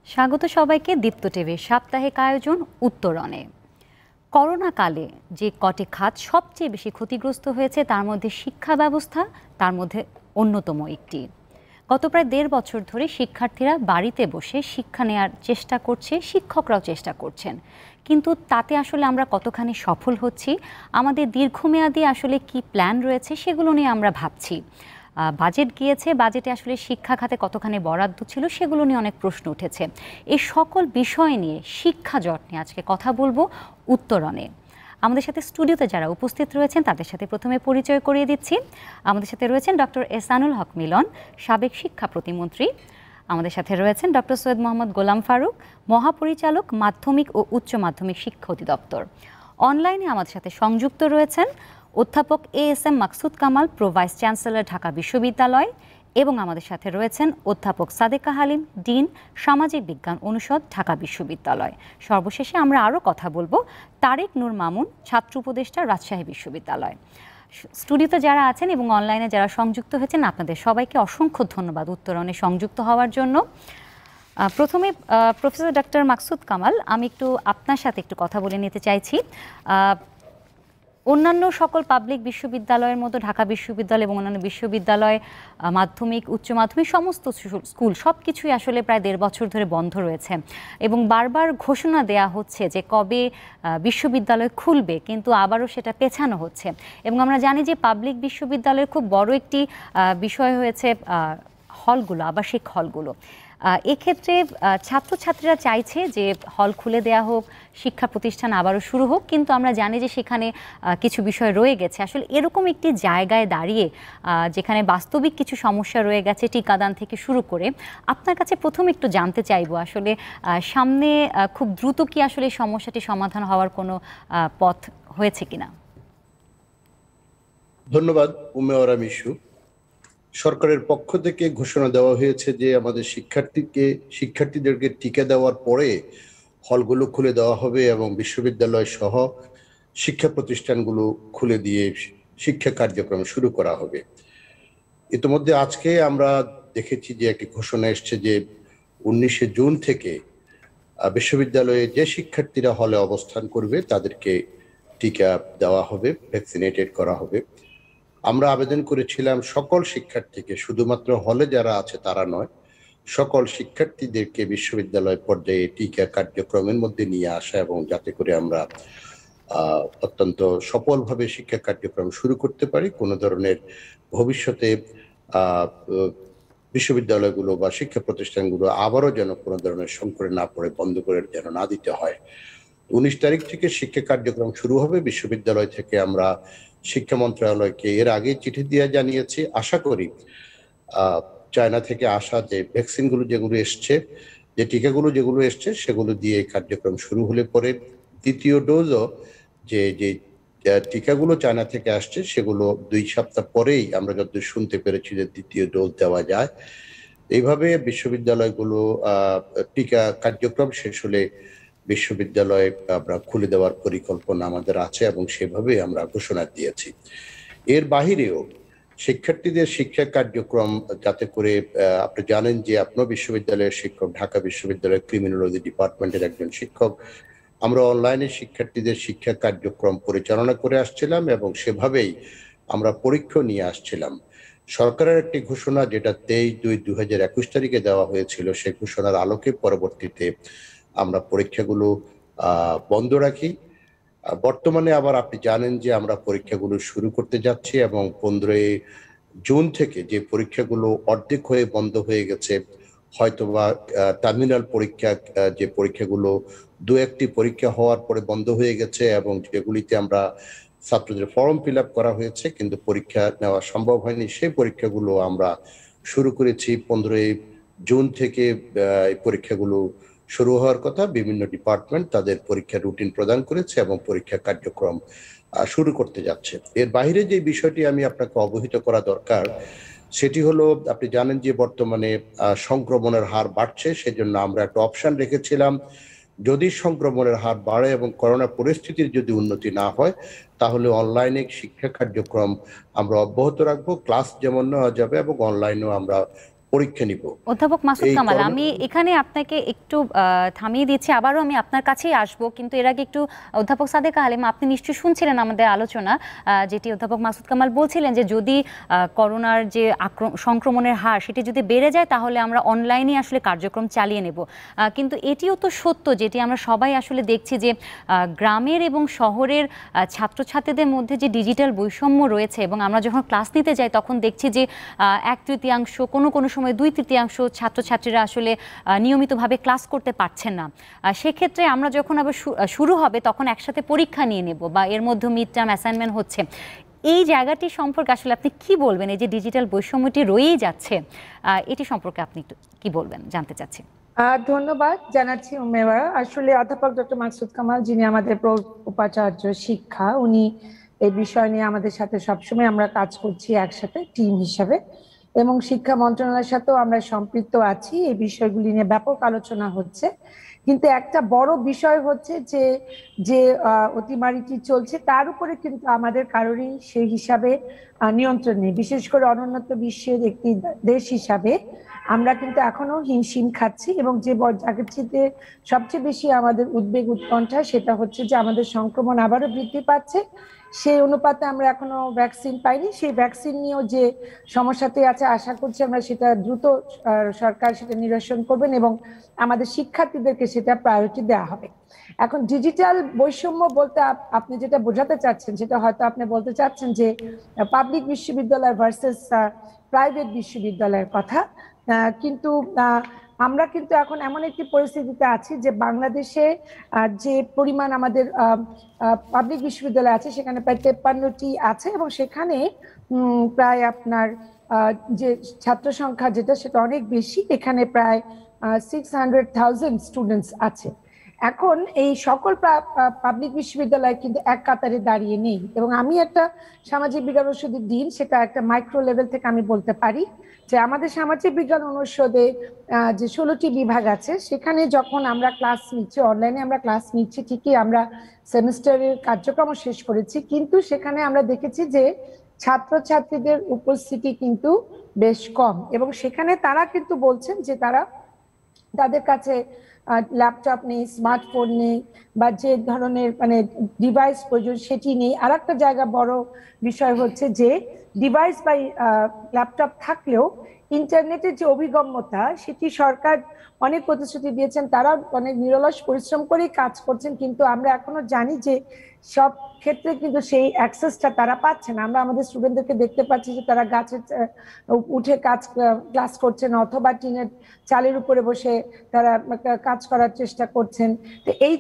স্বাগত সবাইকে দীপ্ত টিভির সাপ্তাহিক আয়োজন উত্তরণে। করোনাকালে যে কটি খাত সবচেয়ে বেশি ক্ষতিগ্রস্ত হয়েছে তার মধ্যে শিক্ষা ব্যবস্থা তার মধ্যে অন্যতম একটি। গত প্রায় ১.৫ বছর ধরে শিক্ষার্থীরা বাড়িতে বসে শিক্ষা নেওয়ার চেষ্টা করছে, শিক্ষকরাও চেষ্টা করছেন, কিন্তু তাতে আসলে আমরা কতখানি সফল হচ্ছি, আমাদের দীর্ঘমেয়াদী আসলে কি প্ল্যান রয়েছে সেগুলো নিয়ে আমরা ভাবছি। বাজেট গিয়েছে, বাজেটে আসলে শিক্ষা খাতে কতখানি বরাদ্দ ছিল সেগুলো নিয়ে অনেক প্রশ্ন উঠেছে। এই সকল বিষয় নিয়ে শিক্ষা জট নিয়ে আজকে কথা বলবো উত্তরণে। আমাদের সাথে স্টুডিওতে যারা উপস্থিত রয়েছেন তাদের সাথে প্রথমে পরিচয় করিয়ে দিচ্ছি। আমাদের সাথে রয়েছেন ডক্টর এহসানুল হক মিলন, সাবেক শিক্ষা প্রতিমন্ত্রী। আমাদের সাথে রয়েছেন ডক্টর সৈয়দ মোহাম্মদ গোলাম ফারুক, মহাপরিচালক মাধ্যমিক ও উচ্চ মাধ্যমিক শিক্ষা অধিদপ্তর। অনলাইনে আমাদের সাথে সংযুক্ত রয়েছেন অধ্যাপক ASM Maksud Kamal, pro vice chancellor, Dhaka বিশ্ববিদ্যালয়, এবং আমাদের সাথে রয়েছেন অধ্যাপক সাদেকা হালিম, ডিন, সামাজিক বিজ্ঞান অনুষদ, ঢাকা বিশ্ববিদ্যালয়। সর্বশেষে আমরা আরও কথা বলবো তারেক নূর মামুন, ছাত্র উপদেষ্টা, রাজশাহী বিশ্ববিদ্যালয়। স্টুডিওতে যারা আছেন এবং অনলাইনে যারা সংযুক্ত হয়েছেন আপনাদের সবাইকে অসংখ্য ধন্যবাদ উত্তরণে সংযুক্ত হওয়ার জন্য। প্রথমে প্রফেসর ডক্টর মাকসুদ কামাল, আমি আপনার সাথে একটু কথা বলে নিতে চাইছি। অন্যান্য সকল পাবলিক বিশ্ববিদ্যালয়ের মতো ঢাকা বিশ্ববিদ্যালয় এবং অন্যান্য বিশ্ববিদ্যালয়, মাধ্যমিক, উচ্চ মাধ্যমিক সমস্ত স্কুল সব কিছুই আসলে প্রায় ১.৫ বছর ধরে বন্ধ রয়েছে এবং বারবার ঘোষণা দেয়া হচ্ছে যে কবে বিশ্ববিদ্যালয় খুলবে, কিন্তু আবারও সেটা পেছানো হচ্ছে। এবং আমরা জানি যে পাবলিক বিশ্ববিদ্যালয়ের খুব বড় একটি বিষয় হয়েছে হলগুলো, আবাসিক হলগুলো। এক্ষেত্রে ছাত্রছাত্রীরা চাইছে যে হল খুলে দেয়া হোক, শিক্ষা প্রতিষ্ঠান আবারও শুরু হোক, কিন্তু আমরা জানি যে সেখানে কিছু বিষয় রয়ে গেছে। আসলে এরকম একটি জায়গায় দাঁড়িয়ে যেখানে বাস্তবিক কিছু সমস্যা রয়ে গেছে টিকাদান থেকে শুরু করে, আপনার কাছে প্রথম একটু জানতে চাইব আসলে সামনে খুব দ্রুত কি আসলে এই সমস্যাটি সমাধান হওয়ার কোনো পথ হয়েছে কিনা? ধন্যবাদ উমেওয়ারা মিশু। সরকারের পক্ষ থেকে ঘোষণা দেওয়া হয়েছে যে আমাদের শিক্ষার্থীদেরকে টিকা দেওয়ার পরে হলগুলো খুলে দেওয়া হবে এবং বিশ্ববিদ্যালয় সহ শিক্ষা প্রতিষ্ঠানগুলো খুলে দিয়ে শিক্ষা কার্যক্রম শুরু করা হবে। ইতিমধ্যে আজকে আমরা দেখেছি যে একটি ঘোষণা এসছে যে 19শে জুন থেকে বিশ্ববিদ্যালয়ে যে শিক্ষার্থীরা হলে অবস্থান করবে তাদেরকে টিকা দেওয়া হবে, ভ্যাকসিনেটেড করা হবে। আমরা আবেদন করেছিলাম সকল শিক্ষার্থীকে, শুধুমাত্র হলে যারা আছে তারা নয়, সকল শিক্ষার্থীদেরকে বিশ্ববিদ্যালয় পর্যায়ে টিকা কার্যক্রমের মধ্যে নিয়ে আসা এবং যাতে করে আমরা অত্যন্ত সফলভাবে শিক্ষা কার্যক্রম শুরু করতে পারি। কোনো ধরনের ভবিষ্যতে বিশ্ববিদ্যালয়গুলো বা শিক্ষা প্রতিষ্ঠানগুলো আবারও যেন কোনো ধরনের সংকটে না পড়ে, বন্ধ করে যেন না দিতে হয়। 19 তারিখ থেকে শিক্ষা কার্যক্রম শুরু হবে। বিশ্ববিদ্যালয় থেকে আমরা শিক্ষা মন্ত্রণালয়কে এর আগে চিঠি দিয়ে জানিয়েছি। আশা করি চায়না থেকে আসা যে ভ্যাকসিনগুলো যেগুলো এসছে, যে টিকাগুলো যেগুলো এসছে, সেগুলো দিয়ে কার্যক্রম শুরু হলে পরে দ্বিতীয় ডোজও যে টিকাগুলো চায়না থেকে আসছে সেগুলো 2 সপ্তাহ পরেই আমরা যতদূর শুনতে পেরেছি যে দ্বিতীয় ডোজ দেওয়া যায়। এইভাবে বিশ্ববিদ্যালয়গুলো টিকা কার্যক্রম শেষ হলে বিশ্ববিদ্যালয় আমরা খুলে দেওয়ার পরিকল্পনা আমাদের আছে এবং সেভাবে আমরা ঘোষণা দিয়েছি। এর বাহিরেও শিক্ষার্থীদের শিক্ষা কার্যক্রম যাতে করে, আপনি জানেন যে আপনার বিশ্ববিদ্যালয়ের শিক্ষক, ঢাকা বিশ্ববিদ্যালয়ের ক্রিমিনোলজি ডিপার্টমেন্টের একজন শিক্ষক, আমরা অনলাইনে শিক্ষার্থীদের শিক্ষা কার্যক্রম পরিচালনা করে আসছিলাম এবং সেভাবেই আমরা পরীক্ষা নিয়ে আসছিলাম। সরকারের একটি ঘোষণা যেটা 23/2/2021 তারিখে দেওয়া হয়েছিল, সেই ঘোষণার আলোকে পরবর্তীতে আমরা পরীক্ষাগুলো বন্ধ রাখি। বর্তমানে আবার আপনি জানেন যে আমরা পরীক্ষাগুলো শুরু করতে যাচ্ছি এবং 15 জুন থেকে যে পরীক্ষাগুলো অর্ধেক হয়ে বন্ধ হয়ে গেছে, হয়তোবা টার্মিনাল পরীক্ষা, যে পরীক্ষাগুলো 2-1টি পরীক্ষা হওয়ার পরে বন্ধ হয়ে গেছে এবং যেগুলিতে আমরা ছাত্রদের ফর্ম ফিল আপ করা হয়েছে কিন্তু পরীক্ষা নেওয়া সম্ভব হয়নি, সেই পরীক্ষাগুলো আমরা শুরু করেছি। 15 জুন থেকে এই পরীক্ষাগুলো শুরু হওয়ার কথা। বিভিন্ন ডিপার্টমেন্ট তাদের পরীক্ষার রুটিন প্রদান করেছে এবং পরীক্ষা কার্যক্রম শুরু করতে যাচ্ছে। এর বাইরে যে বিষয়টি আমি আপনাকে অবহিত করা দরকার সেটি হলো, আপনি জানেন যে বর্তমানে সংক্রমণের হার বাড়ছে, সেজন্য আমরা একটা অপশন রেখেছিলাম, যদি সংক্রমণের হার বাড়ে এবং করোনা পরিস্থিতির যদি উন্নতি না হয় তাহলে অনলাইনে শিক্ষা কার্যক্রম আমরা অব্যাহত রাখবো। ক্লাস যেমন নেওয়া যাবে এবং অনলাইনেও আমরা পরীক্ষা নিব। অধ্যাপক মাসুদ কামাল, আমি এখানে আপনাকে একটু থামিয়ে দিচ্ছি, আবারও আমি আপনার কাছেই আসব, কিন্তু এর আগে একটু অধ্যাপক সাদেকা হালিমা, আপনি নিশ্চয়ই শুনছিলেন আমাদের আলোচনা, যেটি অধ্যাপক মাসুদ কামাল বলছিলেন যে যদি করোনার যে সংক্রমণের হার সেটি যদি বেড়ে যায় তাহলে আমরা অনলাইনে আসলে কার্যক্রম চালিয়ে নেব। কিন্তু এটিও তো সত্য, যেটি আমরা সবাই আসলে দেখছি যে গ্রামের এবং শহরের ছাত্রছাত্রীদের মধ্যে যে ডিজিটাল বৈষম্য রয়েছে, এবং আমরা যখন ক্লাস নিতে যাই তখন দেখছি যে 1/3 কোনো সময় 2/3 ছাত্রছাত্রীরা আসলে নিয়মিতভাবে ক্লাস করতে পারছেন না। সেক্ষেত্রে আমরা যখন আবার শুরু হবে তখন একসাথে পরীক্ষা নিয়ে নেব, বা এর মধ্যে মিড টার্ম অ্যাসাইনমেন্ট হচ্ছে। এই জায়গাটি সম্পর্কে আসলে আপনি কি বলবেন? এই যে ডিজিটাল বৈষম্যটি রয়েই যাচ্ছে, এটি সম্পর্কে আপনি একটু কি বলবেন জানতে চাচ্ছি। ধন্যবাদ জানাচ্ছি উম্মেওয়া। আসলে অধ্যাপক ডক্টর মাসুদ কামাল, যিনি আমাদের উপাচার্য শিক্ষা, উনি এই বিষয় নিয়ে আমাদের সাথে সবসময় আমরা কাজ করছি একসাথে টিম হিসাবে, এবং শিক্ষা মন্ত্রণালয়ের সাথেও আমরা সম্পৃক্ত আছি। এই বিষয়গুলি নিয়ে ব্যাপক আলোচনা হচ্ছে, কিন্তু একটা বড় বিষয় হচ্ছে যে যে অতিমারিটি চলছে তার উপরে কিন্তু আমাদের কারোরই সেই হিসাবে নিয়ন্ত্রণ নেই। বিশেষ করে অনুন্নত বিশ্বের একটি দেশ হিসাবে আমরা কিন্তু এখনো হিমশিম খাচ্ছি, এবং যে জায়গাটিতে সবচেয়ে বেশি আমাদের উদ্বেগ উৎকণ্ঠা সেটা হচ্ছে যে আমাদের সংক্রমণ আবারও বৃদ্ধি পাচ্ছে। সেই অনুপাতে আমরা এখনো ভ্যাকসিন পাইনি। সেই ভ্যাকসিন নিয়েও যে সমস্যাতে আছে, আশা করছি আমরা সেটা দ্রুত সরকার সেটা নিরসন করবেন এবং আমাদের শিক্ষার্থীদেরকে সেটা প্রায়োরিটি দেওয়া হবে। এখন ডিজিটাল বৈষম্য বলতে আপনি যেটা বোঝাতে চাচ্ছেন সেটা হয়তো আপনি বলতে চাচ্ছেন যে পাবলিক বিশ্ববিদ্যালয় ভার্সেস প্রাইভেট বিশ্ববিদ্যালয়ের কথা, কিন্তু আমরা কিন্তু এখন এমন একটি পরিস্থিতিতে আছি যে বাংলাদেশে যে পরিমাণ আমাদের পাবলিক বিশ্ববিদ্যালয় আছে সেখানে প্রায় 53টি আছে, এবং সেখানে প্রায় আপনার যে ছাত্র সংখ্যা যেটা সেটা অনেক বেশি। এখানে প্রায় 600,000 স্টুডেন্টস আছে। এখন এই সকল পাবলিক বিশ্ববিদ্যালয় কিন্তু এক কাতারে দাঁড়িয়ে নেই, এবং আমি একটা সামাজিক বিজ্ঞান অনুষদের ডিন, সেটা একটা মাইক্রো লেভেল থেকে আমি বলতে পারি যে আমাদের সামাজিক বিজ্ঞান অনুষদে যে 16টি বিভাগ আছে সেখানে যখন আমরা ক্লাস নিচ্ছি, অনলাইনে আমরা ক্লাস নিচ্ছি, ঠিকই আমরা সেমিস্টারের কার্যক্রম শেষ করেছি, কিন্তু সেখানে আমরা দেখেছি যে ছাত্রছাত্রীদের উপস্থিতি কিন্তু বেশ কম, এবং সেখানে তারা কিন্তু বলছেন যে তাদের কাছে ল্যাপটপ নেই, স্মার্টফোন নেই, বা যে ধরনের ডিভাইস প্রয়োজন সেটি নেই। আর একটা জায়গা বড় বিষয় হচ্ছে যে ডিভাইস বা ল্যাপটপ থাকলেও ইন্টারনেটের যে অভিগম্যতা সেটি সরকার অনেক প্রতিশ্রুতি দিয়েছেন, তারা অনেক নিরলস পরিশ্রম করেই কাজ করছেন, কিন্তু আমরা এখনো জানি যে সব ক্ষেত্রে কিন্তু সেই অ্যাক্সেসটা তারা পাচ্ছে না। আমরা আমাদের স্টুডেন্টদেরকে দেখতে পাচ্ছি যে তারা গাছের উঠে ক্লাস করছেন, অথবা টিনের চালের উপরে বসে তারা কাজ করার চেষ্টা করছেন। তো এই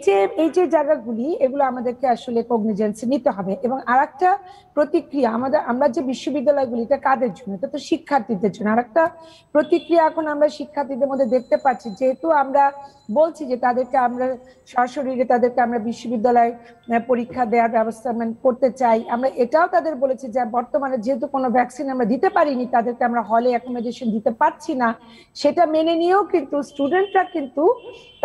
যে জায়গাগুলি, এগুলো আমাদেরকে আসলে কগনিজেন্সি নিতে হবে। এবং আরেকটা প্রতিক্রিয়া আমরা যে বিশ্ববিদ্যালয়গুলি, এটা কাদের জন্য? এটা তো শিক্ষার্থীদের জন্য। আরেকটা প্রতিক্রিয়া এখন আমরা শিক্ষার্থীদের মধ্যে দেখতে পাচ্ছি, যেহেতু আমরা বলছি যে তাদেরকে আমরা সশরীরে তাদেরকে আমরা বিশ্ববিদ্যালয় পরীক্ষা দেওয়ার ব্যবস্থা করতে চাই, আমরা এটাও তাদের বলেছি যে বর্তমানে যেহেতু কোনো ভ্যাকসিন আমরা দিতে পারিনি, তাদেরকে আমরা হলে অ্যাকোমোডেশন দিতে পারছি না, সেটা মেনে নিয়েও কিন্তু স্টুডেন্টরা কিন্তু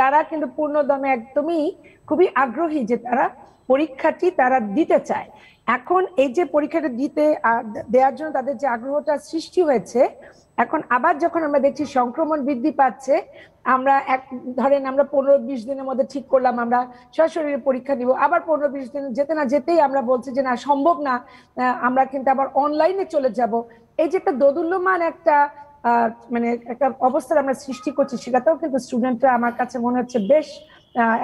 তারা কিন্তু পূর্ণদমে একদমই খুবই আগ্রহী যে তারা পরীক্ষাটি তারা দিতে চায়। এখন এই যে পরীক্ষাটা দেওয়ার জন্য তাদের যে আগ্রহটা সৃষ্টি হয়েছে, এখন আবার যখন আমরা দেখছি সংক্রমণ বৃদ্ধি পাচ্ছে, আমরা ধরেন আমরা 15-20 দিনের মধ্যে ঠিক করলাম আমরা সশরীরে পরীক্ষা দিব, আবার 15-20 দিন যেতে না যেতেই আমরা বলছি যে না, সম্ভব না, আমরা কিন্তু আবার অনলাইনে চলে যাব। এই যে একটা দোদুল্যমান একটা একটা অবস্থার আমরা সৃষ্টি করছি, সেটাতেও কিন্তু স্টুডেন্টরা আমার কাছে মনে হচ্ছে বেশ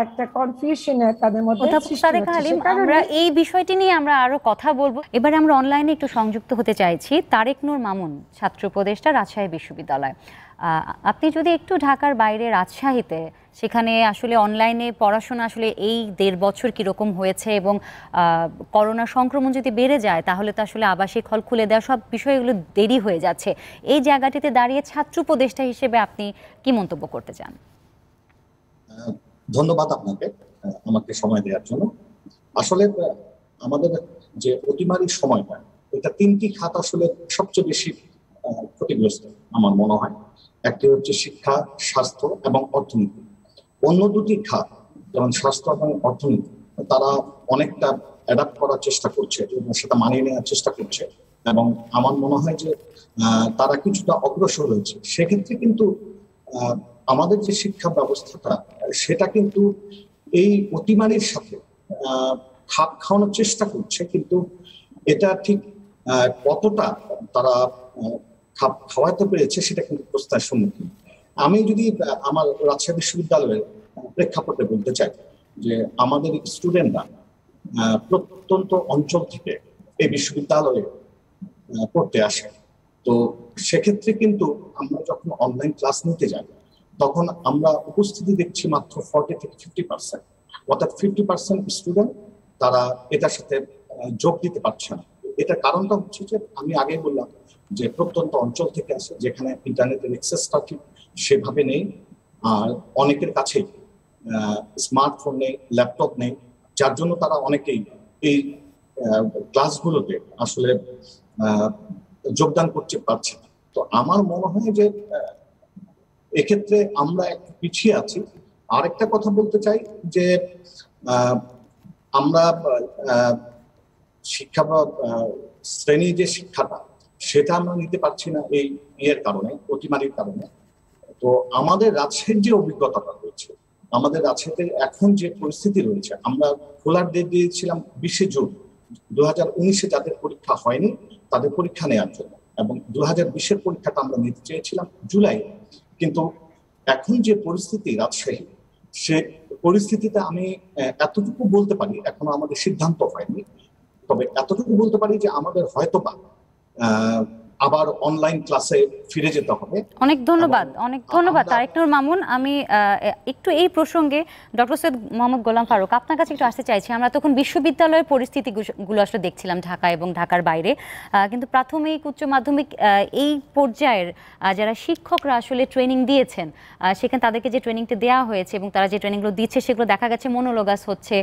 একটা কনফিউশনে তাদের মধ্যে সৃষ্টি হচ্ছে। আমরা এই বিষয়টি নিয়ে আমরা আরো কথা বলবো। এবারে আমরা অনলাইনে একটু সংযুক্ত হতে চাইছি তারেক নূর মামুন, ছাত্র উপদেষ্টা, রাজশাহী বিশ্ববিদ্যালয়। আপনি যদি একটু ঢাকার বাইরে রাজশাহীতে, সেখানে আসলে অনলাইনে পড়াশোনা আসলে এই 1.5 বছর কিরকম হয়েছে, এবং করোনা সংক্রমণ যদি বেড়ে যায় তাহলে তো আসলে আবাসিক হল খুলে দেওয়া, সব বিষয়গুলো দেরি হয়ে যাচ্ছে। এই জায়গাটিতে দাঁড়িয়ে ছাত্র উপদেষ্টা হিসেবে আপনি কি মন্তব্য করতে চান? ধন্যবাদ আপনাকে আমাকে সময় দেওয়ার জন্য। আসলে আমাদের যে অতিমারির সময়টা, এটা 3টি খাত আসলে সবচেয়ে বেশি ক্ষতিগ্রস্ত আমার মনে হয়। একটি হচ্ছে শিক্ষা, স্বাস্থ্য এবং অর্থনীতি। অন্য 2টি খাত যেমন স্বাস্থ্য এবং অর্থনীতি, তারা অনেকটা অ্যাডাপ্ট করার চেষ্টা করছে এবং সেটা মানিয়ে নেওয়ার চেষ্টা করছে, এবং আমার মনে হয় যে তারা কিছুটা অগ্রসর হয়েছে। সেক্ষেত্রে কিন্তু আমাদের যে শিক্ষা ব্যবস্থাটা সেটা কিন্তু এই অতিমারির সাথে খাপ খাওয়ানোর চেষ্টা করছে, কিন্তু এটা ঠিক কতটা তারা খাপ খাওয়াতে পেরেছে সেটা কিন্তু প্রশ্নের সম্মুখীন। আমি যদি আমার রাজশাহী বিশ্ববিদ্যালয়ের প্রেক্ষাপটে বলতে চাই যে আমাদের স্টুডেন্টরা প্রত্যন্ত অঞ্চল থেকে এই বিশ্ববিদ্যালয়ে পড়তে আসে। তো সেক্ষেত্রে কিন্তু আমরা যখন অনলাইন ক্লাস নিতে যাই তখন আমরা উপস্থিতি দেখছি মাত্র 40 থেকে 50%, অর্থাৎ 50% স্টুডেন্ট তারা এটার সাথে যোগ দিতে পারছে না। এটার কারণটা হচ্ছে যে আমি আগে বললাম যে প্রত্যন্ত অঞ্চল থেকে আসে, যেখানে ইন্টারনেটের অ্যাক্সেসটা ঠিক সেভাবে নেই, আর অনেকের কাছেই স্মার্টফোন নেই, ল্যাপটপ নেই, যার জন্য তারা অনেকেই এই ক্লাসগুলোতে আসলে যোগদান করতে পারছে না। তো আমার মনে হয় যে এক্ষেত্রে আমরা একটু পিছিয়ে আছি। আরেকটা কথা বলতে চাই যে আমরা শিক্ষা বা শ্রেণী যে শিক্ষাটা সেটা আমরা নিতে পারছি না এই ইয়ের কারণে, অতিমারির কারণে। তো আমাদের রাজশাহীর যে অভিজ্ঞতাটা রয়েছে, আমাদের রাজশাহীতে এখন যে পরিস্থিতি রয়েছে, আমরা খোলার ডেট দিয়েছিলাম 20শে জুন 2019-এ, যাদের পরীক্ষা হয়নি তাদের পরীক্ষা নেওয়ার জন্য, এবং 2020-এর পরীক্ষাটা আমরা নিতে চেয়েছিলাম জুলাই। কিন্তু এখন যে পরিস্থিতি রাজশাহী, সে পরিস্থিতিতে আমি এতটুকু বলতে পারি, এখনো আমাদের সিদ্ধান্ত হয়নি, তবে এতটুকু বলতে পারি যে আমাদের হয়তোবা আবার অনলাইন ক্লাসে ফিরে যেতে হবে। অনেক ধন্যবাদ, অনেক ধন্যবাদ তারেক নূর মামুন। আমি একটু এই প্রসঙ্গে ডক্টর সৈয়দ মোহাম্মদ গোলাম ফারুক আপনার কাছে একটু আসতে চাইছি। আমরা তখন বিশ্ববিদ্যালয়ের পরিস্থিতিগুলো আসলে দেখছিলাম ঢাকা এবং ঢাকার বাইরে, কিন্তু প্রাথমিক উচ্চ মাধ্যমিক এই পর্যায়ের যারা শিক্ষকরা আসলে ট্রেনিং দিয়েছেন সেখানে তাদেরকে যে ট্রেনিংটা দেওয়া হয়েছে এবং তারা যে ট্রেনিংগুলো দিচ্ছে সেগুলো দেখা গেছে মনোলগাস হচ্ছে।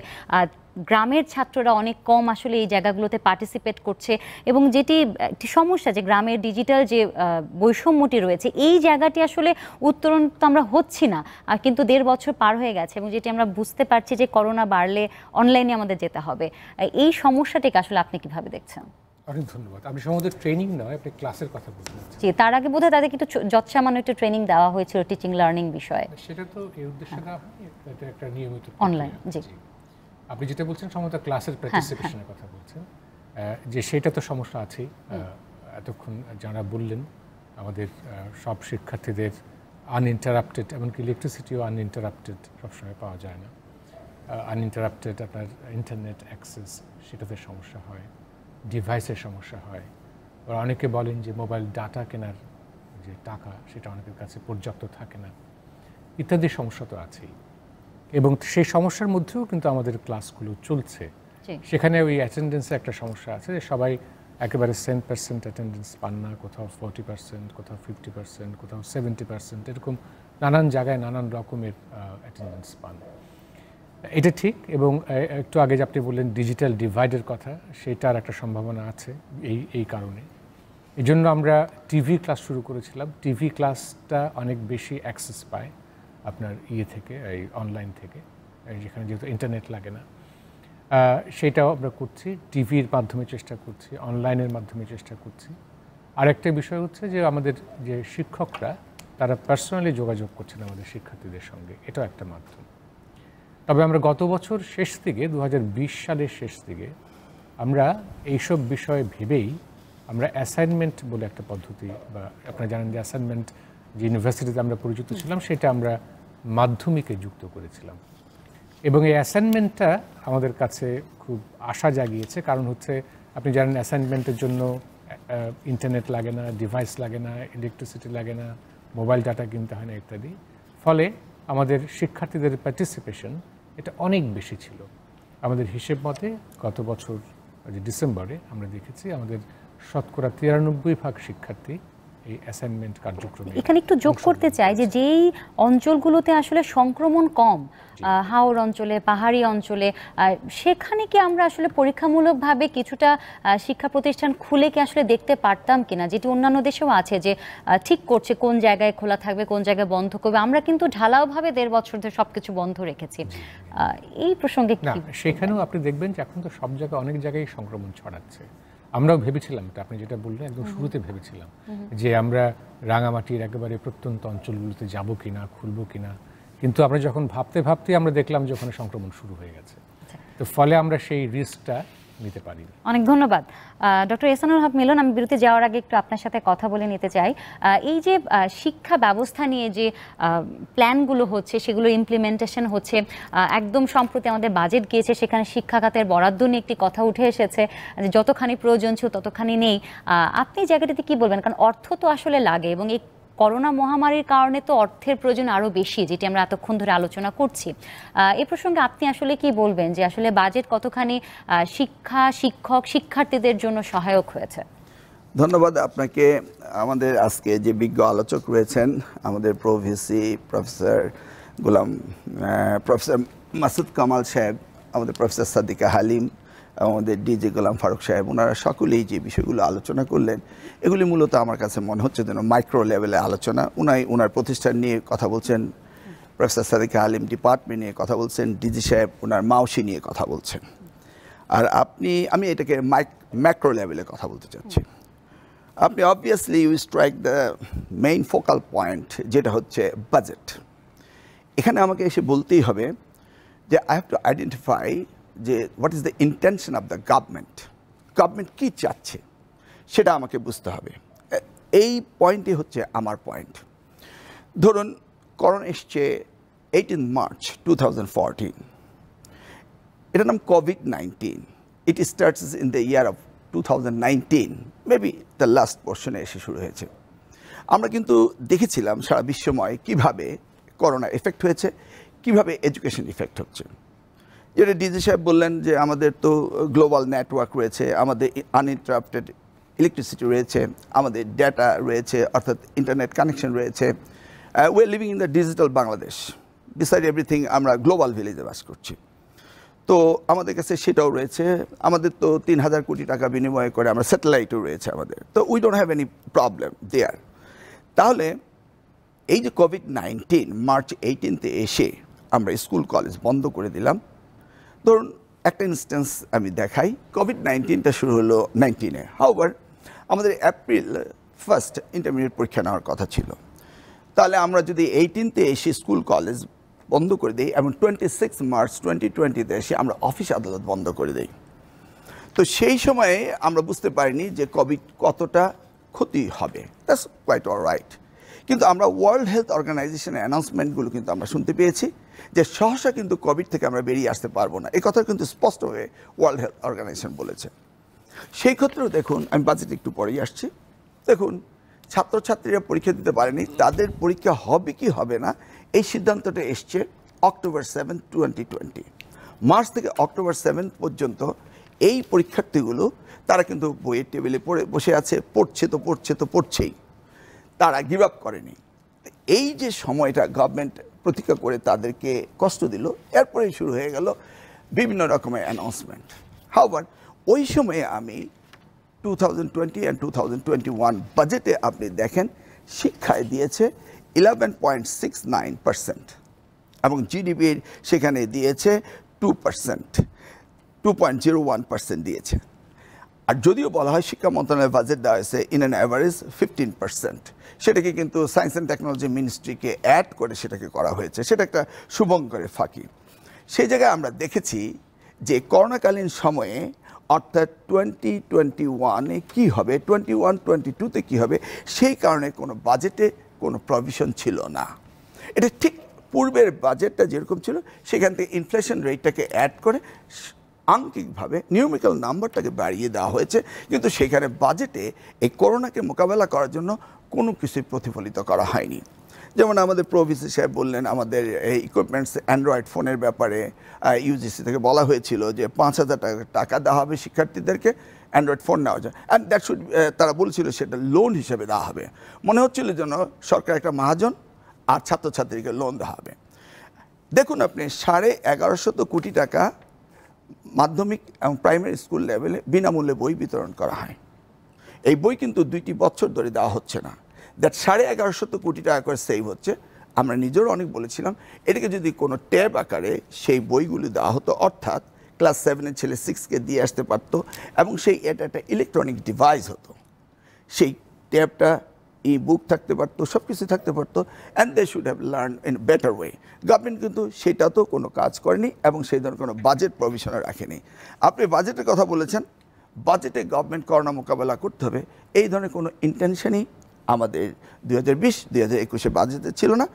গ্রামের ছাত্ররা অনেক কম আসলে এই জায়গাগুলোতে পার্টিসিপেট করছে, এবং যেটি একটি সমস্যা যে গ্রামের ডিজিটাল যে বৈষম্যটি রয়েছে এই জায়গাটি আসলে উত্তরণ তো আমরা হচ্ছি না, কিন্তু 1.5 বছর পার হয়ে গেছে এবং যেটি আমরা বুঝতে পারছি যে করোনা বাড়লে অনলাইনে আমাদের যেতে হবে। এই সমস্যাটিকে আসলে আপনি কিভাবে দেখছেন? অনেক ধন্যবাদ। আপনি সম্ভবত ট্রেনিং নয়, আপনি ক্লাসের কথা বলছেন। জি, তার আগে বোধহয় তাদের কিন্তু যৎসামান্য একটু ট্রেনিং দেওয়া হয়েছিল টিচিং লার্নিং বিষয়ে। সেটা তো এই উদ্দেশ্যে না, এটা একটা নিয়মিত অনলাইন। জি, আপনি যেটা বলছেন সম্ভবত ক্লাসের পার্টিসিপেশনের কথা বলছেন, যে সেটা তো সমস্যা আছেই। এতক্ষণ যারা বললেন আমাদের সব শিক্ষার্থীদের আনইন্টারাপ্টেড, এমনকি ইলেকট্রিসিটিও আনইন্টারাপ্টেড সবসময় পাওয়া যায় না। আনইন্টারাপ্টেড আপনার ইন্টারনেট অ্যাক্সেস, সেটাতে সমস্যা হয়, ডিভাইসের সমস্যা হয়। ওরা অনেকে বলেন যে মোবাইল ডাটা কেনার যে টাকা সেটা অনেকের কাছে পর্যাপ্ত থাকে না, ইত্যাদি সমস্যা তো আছেই। এবং সেই সমস্যার মধ্যেও কিন্তু আমাদের ক্লাসগুলো চলছে। সেখানে ওই অ্যাটেন্ডেন্সে একটা সমস্যা আছে যে সবাই একেবারে 100% অ্যাটেন্ডেন্স পান না, কোথাও 40%, কোথাও 50%, কোথাও 70%, এরকম নানান জায়গায় নানান রকমের অ্যাটেন্ডেন্স পান। এটা ঠিক। এবং একটু আগে যে আপনি বললেন ডিজিটাল ডিভাইডের কথা, সেটার একটা সম্ভাবনা আছে এই কারণে। এই জন্য আমরা টিভি ক্লাস শুরু করেছিলাম। টিভি ক্লাসটা অনেক বেশি অ্যাক্সেস পায় আপনার থেকে, এই অনলাইন থেকে, যেখানে যেহেতু ইন্টারনেট লাগে না। সেটাও আমরা করছি, টিভির মাধ্যমে চেষ্টা করছি, অনলাইনের মাধ্যমে চেষ্টা করছি। আরেকটা বিষয় হচ্ছে যে আমাদের যে শিক্ষকরা তারা পার্সোনালি যোগাযোগ করছেন আমাদের শিক্ষার্থীদের সঙ্গে, এটাও একটা মাধ্যম। তবে আমরা গত বছর শেষ দিকে 2020 সালের শেষ দিকে আমরা এইসব বিষয়ে ভেবেই আমরা অ্যাসাইনমেন্ট বলে একটা পদ্ধতি, বা আপনারা জানেন যে অ্যাসাইনমেন্ট যে ইউনিভার্সিটিতে আমরা পরিচিত ছিলাম সেটা আমরা মাধ্যমিকে যুক্ত করেছিলাম। এবং এই অ্যাসাইনমেন্টটা আমাদের কাছে খুব আশা জাগিয়েছে, কারণ হচ্ছে আপনি জানেন অ্যাসাইনমেন্টের জন্য ইন্টারনেট লাগে না, ডিভাইস লাগে না, ইলেকট্রিসিটি লাগে না, মোবাইল ডাটা কিনতে হয় না ইত্যাদি। ফলে আমাদের শিক্ষার্থীদের পার্টিসিপেশন এটা অনেক বেশি ছিল। আমাদের হিসেব মতে গত বছর ডিসেম্বরে আমরা দেখেছি আমাদের শতকরা 93% শিক্ষার্থী এই অ্যাসাইনমেন্ট কার্যক্রমে। এখানে একটু যোগ করতে চাই যে যেই অঞ্চলগুলোতে আসলে সংক্রমণ কম, হাওর অঞ্চলে, পাহাড়ি অঞ্চলে, সেখানে কি আমরা আসলে পরীক্ষামূলকভাবে কিছুটা শিক্ষা প্রতিষ্ঠান খুলে কি আসলে দেখতে পারতাম কিনা, যেটি অন্যান্য দেশেও আছে যে ঠিক করছে কোন জায়গায় খোলা থাকবে, কোন জায়গায় বন্ধ করবে। আমরা কিন্তু ঢালাওভাবে 1.5 বছর ধরে সবকিছু বন্ধ রেখেছি। এই প্রসঙ্গে না, সেখানেও আপনি দেখবেন যে এখন তো সব জায়গায় অনেক জায়গায় সংক্রমণ ছড়াচ্ছে। আমরাও ভেবেছিলাম, আপনি যেটা বললেন একদম শুরুতে ভেবেছিলাম যে আমরা রাঙামাটির একেবারে প্রত্যন্ত অঞ্চলগুলোতে যাব কিনা, খুলব কিনা, কিন্তু আমরা যখন ভাবতে আমরা দেখলাম যে ওখানে সংক্রমণ শুরু হয়ে গেছে। তো ফলে আমরা সেই রিস্কটা নিতে পারি। অনেক ধন্যবাদ ডক্টর এহসানুল হক মিলন। আমি বিরতি যাওয়ার আগে একটু আপনার সাথে কথা বলে নিতে চাই, এই যে শিক্ষা ব্যবস্থা নিয়ে যে প্ল্যানগুলো হচ্ছে সেগুলো ইমপ্লিমেন্টেশন হচ্ছে, একদম সম্প্রতি আমাদের বাজেট গিয়েছে, সেখানে শিক্ষা খাতের বরাদ্দ নিয়ে একটি কথা উঠে এসেছে যে যতখানি প্রয়োজন ছিল ততখানি নেই। আপনি জায়গাটাতে কি বলবেন? কারণ অর্থ তো আসলে লাগে এবং এই করোনা মহামারীর কারণে তো অর্থের প্রয়োজন আরও বেশি, যেটি আমরা এতক্ষণ ধরে আলোচনা করছি। এই প্রসঙ্গে আপনি আসলে কি বলবেন যে আসলে বাজেট কতখানি শিক্ষা, শিক্ষক, শিক্ষার্থীদের জন্য সহায়ক হয়েছে? ধন্যবাদ আপনাকে। আমাদের আজকে যে বিজ্ঞ আলোচক রয়েছেন, আমাদের প্রফেসর মাসুদ কামাল সাহেব, আমাদের প্রফেসর সাদিকা হালিম, আমাদের ডিজি গোলাম ফারুক সাহেব, ওনারা সকলেই যে বিষয়গুলো আলোচনা করলেন এগুলি মূলত আমার কাছে মনে হচ্ছে যেন মাইক্রো লেভেলে আলোচনা। ওনার প্রতিষ্ঠান নিয়ে কথা বলছেন, প্রফেসর সাদিকা হালিম ডিপার্টমেন্ট নিয়ে কথা বলছেন, ডিজি সাহেব ওনার মাউসি নিয়ে কথা বলছেন। আর আমি এটাকে ম্যাক্রো লেভেলে কথা বলতে চাচ্ছি। আপনি obviously you strike the main focal point, যেটা হচ্ছে বাজেট। এখানে আমাকে এসে বলতেই হবে যে আই হ্যাভ টু আইডেন্টিফাই যে what is the intention of the government কী চাচ্ছে সেটা আমাকে বুঝতে হবে। এই পয়েন্টই হচ্ছে আমার পয়েন্ট। ধরুন করোনা এসছে 18 মার্চ 2014, এটার নাম Covid. It starts in the year of 2019, maybe the last পোর্শনে এসে শুরু হয়েছে। আমরা কিন্তু দেখেছিলাম সারা বিশ্বময় কিভাবে করোনা এফেক্ট হয়েছে, কিভাবে এডুকেশন ইফেক্ট হচ্ছে। যেটা ডিজি সাহেব বললেন যে আমাদের তো গ্লোবাল নেটওয়ার্ক রয়েছে, আমাদের আনইন্টারাপ্টেড ইলেকট্রিসিটি রয়েছে, আমাদের ডেটা রয়েছে, অর্থাৎ ইন্টারনেট কানেকশন রয়েছে। We are living in the digital Bangladesh. Beside everything আমরা গ্লোবাল ভিলেজে বাস করছি। তো আমাদের কাছে সেটাও রয়েছে। আমাদের তো 3000 কোটি টাকা বিনিময় করে আমরা স্যাটেলাইটও রয়েছে আমাদের। তো we don't have any problem there. তাহলে এই যে কোভিড-19 মার্চ 18 এসে আমরা স্কুল কলেজ বন্ধ করে দিলাম। ধরুন একটা ইনস্ট্যান্স আমি দেখাই। কোভিড-19টা শুরু হলো 19-এ। হাউএভার আমাদের এপ্রিল 1 ইন্টারমিডিয়েট পরীক্ষা নেওয়ার কথা ছিল। তাহলে আমরা যদি 18-তে এসে স্কুল কলেজ বন্ধ করে দিই এবং 26 মার্চ 2020-তে এসে আমরা অফিস আদালত বন্ধ করে দিই, তো সেই সময়ে আমরা বুঝতে পারিনি যে কোভিড কতটা ক্ষতি হবে। That's quite alright. কিন্তু আমরা ওয়ার্ল্ড হেলথ অর্গানাইজেশনের অ্যানাউন্সমেন্টগুলো কিন্তু আমরা শুনতে পেয়েছি যে সহসা কিন্তু কোভিড থেকে আমরা বেরিয়ে আসতে পারবো না। এই কথা কিন্তু স্পষ্ট হয়ে ওয়ার্ল্ড হেলথ অর্গানাইজেশন বলেছে। সেই ক্ষেত্রেও দেখুন, আমি বাজেট একটু পরেই আসছি, দেখুন ছাত্রছাত্রীরা পরীক্ষা দিতে পারেনি, তাদের পরীক্ষা হবে কি হবে না এই সিদ্ধান্তটা এসছে অক্টোবর 7, 2020। মার্চ থেকে অক্টোবর 7 পর্যন্ত এই পরীক্ষার্থীগুলো তারা কিন্তু বইয়ের টেবিলে বসে আছে, পড়ছেই, তারা গিভ আপ করেনি। এই যে সময়টা গভর্নমেন্ট প্রতীক্ষা করে তাদেরকে কষ্ট দিল, এরপরেই শুরু হয়ে গেল বিভিন্ন রকমের অ্যানাউন্সমেন্ট। হাউএভার ওই সময়ে আমি 2020 and 2021 বাজেটে আপনি দেখেন শিক্ষায় দিয়েছে 11.69% এবং জিডিপির সেখানে দিয়েছে 2.01% দিয়েছে। আর যদিও বলা হয় শিক্ষা মন্ত্রণালয়ের বাজেট দেওয়া হয়েছে ইন অ্যান অ্যাভারেজ 15%, সেটাকে কিন্তু সায়েন্স অ্যান্ড টেকনোলজি মিনিস্ট্রিকে অ্যাড করে সেটাকে করা হয়েছে। সেটা একটা শুভঙ্করের ফাঁকি। সেই জায়গায় আমরা দেখেছি যে করোনাকালীন সময়ে অর্থাৎ 2021-এ কী হবে, 21-22-তে কী হবে, সেই কারণে কোনো বাজেটে কোনো প্রভিশন ছিল না। এটা ঠিক পূর্বের বাজেটটা যেরকম ছিল সেখান থেকে ইনফ্লেশন রেটটাকে অ্যাড করে আঙ্কিকভাবে নিউমেরিক্যাল নাম্বারটাকে বাড়িয়ে দেওয়া হয়েছে, কিন্তু সেখানে বাজেটে এই করোনাকে মোকাবেলা করার জন্য কোনো কিছুই প্রতিফলিত করা হয়নি। যেমন আমাদের প্রভিসি সাহেব বললেন আমাদের এই ইকুইপমেন্টস অ্যান্ড্রয়েড ফোনের ব্যাপারে ইউজিসি থেকে বলা হয়েছিল যে 5000 টাকা দেওয়া হবে শিক্ষার্থীদেরকে অ্যান্ড্রয়েড ফোন নেওয়া যায়, অ্যান্ড দ্যাট শুড, তারা বলছিল সেটা লোন হিসেবে দেওয়া হবে। মনে হচ্ছিল যেন সরকার একটা মহাজন আর ছাত্রছাত্রীকে লোন দেওয়া হবে। দেখুন আপনি 1150 কোটি টাকা মাধ্যমিক এবং প্রাইমারি স্কুল লেভেলে বিনামূল্যে বই বিতরণ করা হয়। এই বই কিন্তু 2টি বছর ধরে দেওয়া হচ্ছে না। দ্যাট 1150 কোটি টাকা করে সেভ হচ্ছে। আমরা নিজেরও অনেক বলেছিলাম এটাকে যদি কোনো ট্যাব আকারে সেই বইগুলি দেওয়া হতো, অর্থাৎ ক্লাস 7-এর ছেলে 6-কে দিয়ে আসতে পারতো, এবং সেই এটা একটা ইলেকট্রনিক ডিভাইস হতো, সেই ট্যাবটা বুক থাকতে পারতো, সব কিছু থাকতে পারতো, and they should have learn in better way. Government কিন্তু সেটা তো কোনো কাজ করেনি এবং সেই ধরনের কোনো বাজেট প্রভিশনও রাখেনি। আপনি বাজেটের কথা বলেছেন, বাজেটে গভর্নমেন্ট করোনা মোকাবেলা করতে হবে এই ধরনের কোনো ইন্টেনশনই আমাদের 2020-2021 বাজেটে ছিল না।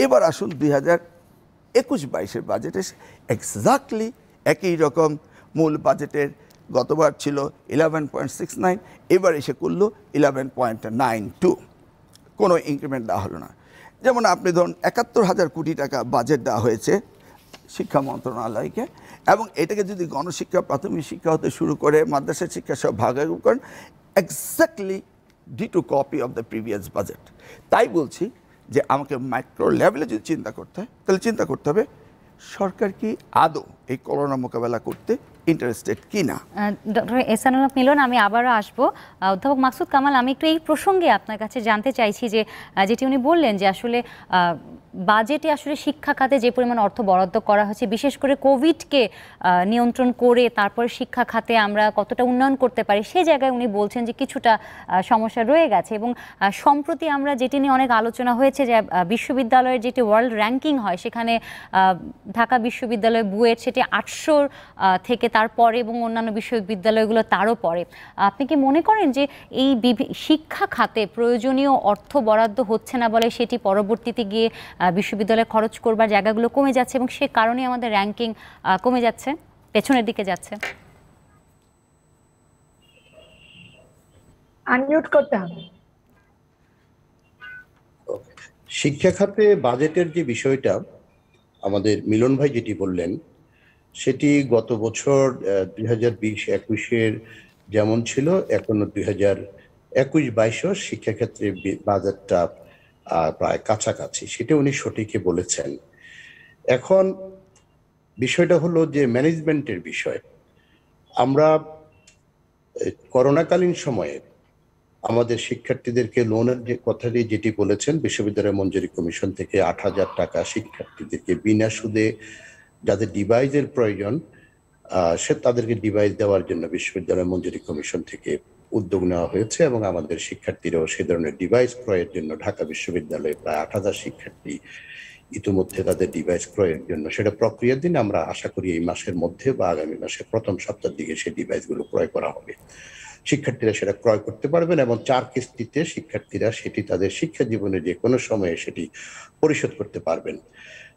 এবার আসুন 2021-22 বাজেটে এক্স্যাক্টলি একই রকম মূল বাজেটের গতবার ছিল 11.69, এবার এসে করলো 11.92, কোনো ইনক্রিমেন্ট দেওয়া হলো না। যেমন আপনি ধরুন 71,000 কোটি টাকা বাজেট দেওয়া হয়েছে শিক্ষা মন্ত্রণালয়কে, এবং এটাকে যদি গণশিক্ষা, প্রাথমিক শিক্ষা হতে শুরু করে মাদ্রাসা শিক্ষা সব ভাগাভাগি করেন, exactly ditto copy of the previous budget. তাই বলছি যে আমাকে মাইক্রো লেভেলে যদি চিন্তা করতে হয়, তাহলে চিন্তা করতে হবে সরকার কি আদৌ এই করোনা মোকাবেলা করতে ইন্টারেস্টেড কিনা। ডক্টর এহসানুল হক মিলন, আমি আবারও আসবো। অধ্যাপক মাকসুদ কামাল, আমি একটু এই প্রসঙ্গে আপনার কাছে জানতে চাইছি যে যেটি উনি বললেন যে আসলে বাজেটে আসলে শিক্ষা খাতে যে পরিমাণ অর্থ বরাদ্দ করা হয়েছে, বিশেষ করে কোভিডকে নিয়ন্ত্রণ করে তারপরে শিক্ষা খাতে আমরা কতটা উন্নয়ন করতে পারি, সেই জায়গায় উনি বলছেন যে কিছুটা সমস্যা রয়ে গেছে। এবং সম্প্রতি আমরা যেটি নিয়ে অনেক আলোচনা হয়েছে যে বিশ্ববিদ্যালয়ের যেটি ওয়ার্ল্ড র্যাঙ্কিং হয়, সেখানে ঢাকা বিশ্ববিদ্যালয় বুয়েট সেটি 800 থেকে তারপরে, এবং অন্যান্য বিশ্ববিদ্যালয়গুলো তারও পরে। আপনি কি মনে করেন যে এই শিক্ষা খাতে প্রয়োজনীয় অর্থ বরাদ্দ হচ্ছে না বলে সেটি পরবর্তীতে গিয়ে বিশ্ববিদ্যালয়ে খরচ করবার জায়গাগুলো কমে যাচ্ছে এবং সে কারণে আমাদের র্যাঙ্কিং কমে যাচ্ছে, পেছনের দিকে যাচ্ছে? আনমিউট করতে হবে। শিক্ষা খাতে বাজেটের যে বিষয়টা আমাদের মিলন ভাই যেটি বললেন, সেটি গত বছর 2020-21 যেমন ছিল, এখনো 2021-22 শিক্ষাক্ষেত্রে বাজেটটা প্রায় কাছাকাছি, সেটা উনি সঠিকই বলেছেন। এখন বিষয়টা হলো যে ম্যানেজমেন্টের বিষয়। আমরা করোনাকালীন সময়ে আমাদের শিক্ষার্থীদেরকে লোনের যে কথাটি যেটি বলেছেন, বিশ্ববিদ্যালয় মঞ্জুরি কমিশন থেকে 8,000 টাকা শিক্ষার্থীদেরকে বিনা সুদে যাদের ডিভাইসের প্রয়োজন সে তাদেরকে ডিভাইস দেওয়ার জন্য বিশ্ববিদ্যালয় মঞ্জুরি কমিশন থেকে উদ্যোগ নেওয়া হয়েছে, এবং আমাদের শিক্ষার্থীরাও সে ধরনের ডিভাইস ক্রয়ের জন্য ঢাকা বিশ্ববিদ্যালয়ে প্রায় 8,000 শিক্ষার্থী ইতিমধ্যে তাদের ডিভাইস ক্রয়ের জন্য সেটা প্রক্রিয়াধীন। আমরা আশা করি এই মাসের মধ্যে বা আগামী মাসের প্রথম সপ্তাহের দিকে সেই ডিভাইসগুলো ক্রয় করা হবে। শিক্ষার্থীরা সেটা ক্রয় করতে পারবেন এবং 4 কিস্তিতে শিক্ষার্থীরা সেটি তাদের শিক্ষা জীবনে যে কোনো সময়ে সেটি পরিশোধ করতে পারবেন।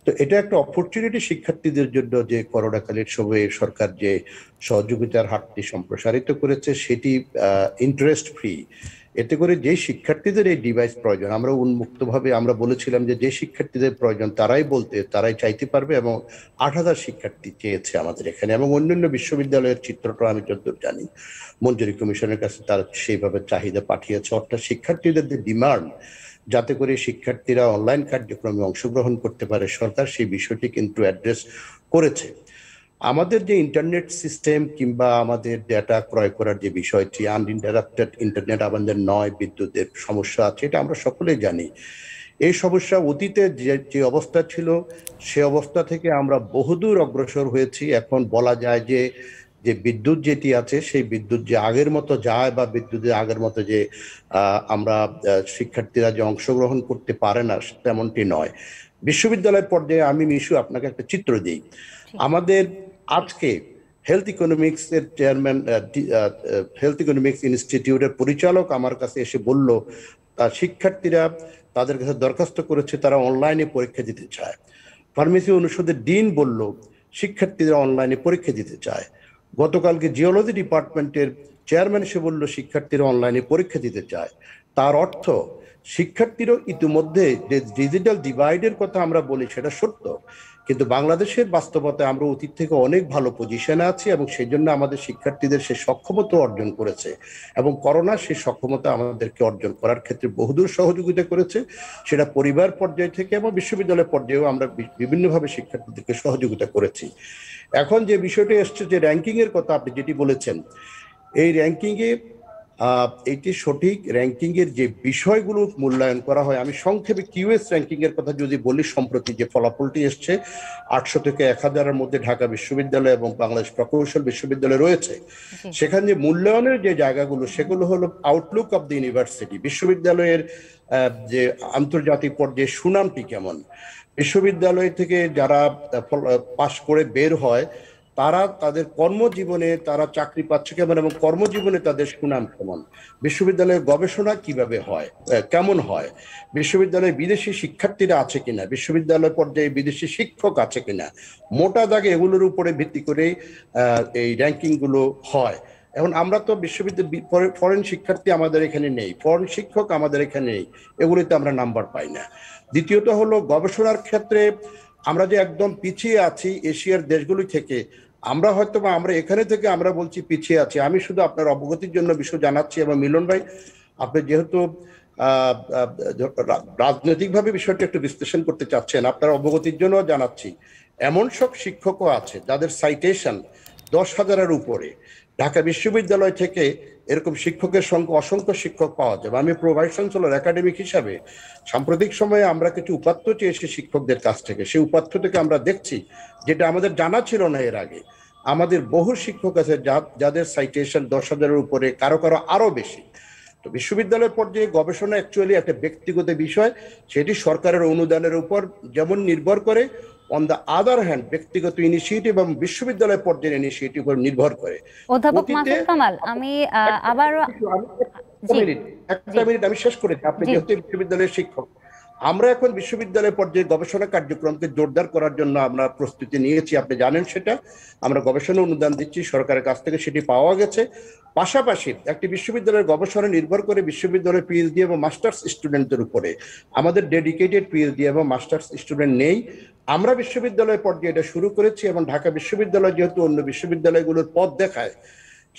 তো এটা একটা অপরচুনিটি শিক্ষার্থীদের জন্য যে করোনাকালীন সময়ে সরকার যে সহযোগিতার হাতটি সম্প্রসারিত করেছে, সেটি ইন্টারেস্ট ফ্রি। এতে করে যে শিক্ষার্থীদের এই ডিভাইস প্রয়োজন, আমরা উন্মুক্তভাবে আমরা বলেছিলাম যে যে শিক্ষার্থীদের প্রয়োজন তারাই চাইতে পারবে, এবং 8,000 শিক্ষার্থী চেয়েছে আমাদের এখানে, এবং অন্যান্য বিশ্ববিদ্যালয়ের চিত্রটা আমি যতদূর জানি মঞ্জুরি কমিশনের কাছে তার সেইভাবে চাহিদা পাঠিয়েছে। অর্থাৎ শিক্ষার্থীদের যে ডিমান্ড, যাতে করে শিক্ষার্থীরা অনলাইন কার্যক্রমে অংশগ্রহণ করতে পারে, সরকার সেই বিষয়টি কিন্তু অ্যাড্রেস করেছে। আমাদের যে ইন্টারনেট সিস্টেম কিংবা আমাদের ডেটা ক্রয় করার যে বিষয়টি, আনইন্টারাপ্টেড ইন্টারনেট আমাদের নয়, বিদ্যুতের সমস্যা আছে, এটা আমরা সকলেই জানি। এই সমস্যা অতীতে যে অবস্থা ছিল সে অবস্থা থেকে আমরা বহুদূর অগ্রসর হয়েছি। এখন বলা যায় যে বিদ্যুৎ যেটি আছে সেই বিদ্যুৎ যে আগের মতো যায়, বা বিদ্যুতের আগের মতো যে আমরা শিক্ষার্থীরা যে অংশগ্রহণ করতে পারে না তেমনটি নয়। বিশ্ববিদ্যালয় পর্যায়ে আমি মিশু আপনাকে একটা চিত্র দিই। আমাদের আজকে হেলথ ইকোনমিক্স এর চেয়ারম্যান, হেলথ ইকোনমিক্স ইনস্টিটিউটের পরিচালক আমার কাছে এসে বলল তার শিক্ষার্থীরা তাদের কাছে দরখাস্ত করেছে, তারা অনলাইনে পরীক্ষা দিতে চায়। ফার্মেসি অনুষদের ডিন বলল শিক্ষার্থীরা অনলাইনে পরীক্ষা দিতে চায়। গতকালকে জিওলজি ডিপার্টমেন্টের চেয়ারম্যান এসে বলল শিক্ষার্থীরা অনলাইনে পরীক্ষা দিতে চায়। তার অর্থ শিক্ষার্থীরাও ইতিমধ্যে যে ডিজিটাল ডিভাইডের কথা আমরা বলি সেটা সত্য, কিন্তু বাংলাদেশের বাস্তবতায় আমরা অতীত থেকে অনেক ভালো পজিশনে আছি, এবং সেই জন্য আমাদের শিক্ষার্থীদের সে সক্ষমতা অর্জন করেছে, এবং করোনা সেই সক্ষমতা আমাদেরকে অর্জন করার ক্ষেত্রে বহুদূর সহযোগিতা করেছে। সেটা পরিবার পর্যায় থেকে এবং বিশ্ববিদ্যালয় পর্যায়েও আমরা বিভিন্নভাবে শিক্ষার্থীদেরকে সহযোগিতা করেছি। এখন যে বিষয়টি এসছে যে র্যাঙ্কিং এর কথা আপনি যেটি বলেছেন, এই র্যাঙ্কিংয়ে এটি সঠিক র্যাঙ্কিং এর যে বিষয়গুলো মূল্যায়ন করা হয়, আমি সংক্ষেপে কিউএস র্যাঙ্কিং এর কথা যদি বলি, সম্প্রতি যে ফলাফলটি এসছে 800 থেকে 1000-এর মধ্যে ঢাকা বিশ্ববিদ্যালয় এবং বাংলাদেশ প্রকৌশল বিশ্ববিদ্যালয় রয়েছে। সেখানে যে মূল্যায়নের যে জায়গাগুলো, সেগুলো হলো আউটলুক অফ দ্য ইউনিভার্সিটি, বিশ্ববিদ্যালয়ের যে আন্তর্জাতিক পর্যায়ে সুনামটি কেমন, বিশ্ববিদ্যালয় থেকে যারা পাশ করে বের হয় তারা তাদের কর্মজীবনে তারা চাকরি পাচ্ছে কেমন এবং কর্মজীবনে তাদের সুনাম কেমন, বিশ্ববিদ্যালয়ের গবেষণা কিভাবে হয়, কেমন হয়, বিশ্ববিদ্যালয়ে বিদেশি শিক্ষার্থীরা আছে কিনা, বিশ্ববিদ্যালয় পর্যায়ে বিদেশি শিক্ষক আছে কিনা, মোটা দাগে এগুলোর উপরে ভিত্তি করে এই র্যাঙ্কিং গুলো হয়। এখন আমরা তো বিশ্ববিদ্যালয় ফরেন শিক্ষার্থী আমাদের এখানে নেই, ফরেন শিক্ষক আমাদের এখানে নেই, এগুলিতে আমরা নাম্বার পাই না। দ্বিতীয়ত হলো গবেষণার ক্ষেত্রে আমরা যে একদম পিছিয়ে আছি এশিয়ার দেশগুলি থেকে, আমরা হয়তো বা আমরা এখানে থেকে আমরা বলছি পিছিয়ে আছি। আমি শুধু আপনার অবগতির জন্য বিষয় জানাচ্ছি, এবং মিলন ভাই আপনি যেহেতু রাজনৈতিকভাবে বিষয়টা একটু বিশ্লেষণ করতে চাচ্ছেন, আপনার অবগতির জন্য জানাচ্ছি, এমন সব শিক্ষকও আছে যাদের সাইটেশন 10,000-এর উপরে। ঢাকা বিশ্ববিদ্যালয় থেকে এরকম শিক্ষকের সংখ্যা অসংখ্য শিক্ষক পাওয়া যাবে। আমি প্রো ভাইস চ্যান্সেলর একাডেমিক হিসাবে সাম্প্রতিক সময়ে আমরা কিছু উপাত্ত চেয়েছি শিক্ষকদের কাছ থেকে। সেই উপাত্ত থেকে আমরা দেখছি, যেটা আমাদের জানা ছিল না এর আগে, আমাদের বহু শিক্ষক আছে যাদের সাইটেশন 10,000-এর উপরে, কারো কারো আরো বেশি। তো বিশ্ববিদ্যালয় পর্যায়ে গবেষণা অ্যাকচুয়ালি একটা ব্যক্তিগত বিষয়, সেটি সরকারের অনুদানের উপর যেমন নির্ভর করে, অন দ্য আদার হ্যান্ড ব্যক্তিগত ইনিশিয়েটিভ এবং বিশ্ববিদ্যালয় পর্যায়ের ইনিশিয়েটিভ উপর নির্ভর করে। অধ্যাপক মাসুদ কামাল, আমি আবার একটা মিনিট আমি শেষ করেছি। আপনি যেহেতু বিশ্ববিদ্যালয়ের শিক্ষক, আমরা এখন বিশ্ববিদ্যালয় পর্যায়ে গবেষণা কার্যক্রমকে জোরদার করার জন্য আমরা প্রস্তুতি নিয়েছি, আপনি জানেন সেটা। আমরা গবেষণা অনুদান দিচ্ছি, সরকারের কাছ থেকে সেটি পাওয়া গেছে। পাশাপাশি একটি বিশ্ববিদ্যালয়ের গবেষণা নির্ভর করে বিশ্ববিদ্যালয়ের পিএইচডি এবং মাস্টার্স স্টুডেন্টদের উপরে। আমাদের ডেডিকেটেড পিএইচডি এবং মাস্টার্স স্টুডেন্ট নেই। আমরা বিশ্ববিদ্যালয় পর্যায়ে এটা শুরু করেছি, এবং ঢাকা বিশ্ববিদ্যালয় যেহেতু অন্য বিশ্ববিদ্যালয়গুলোর পথ দেখায়,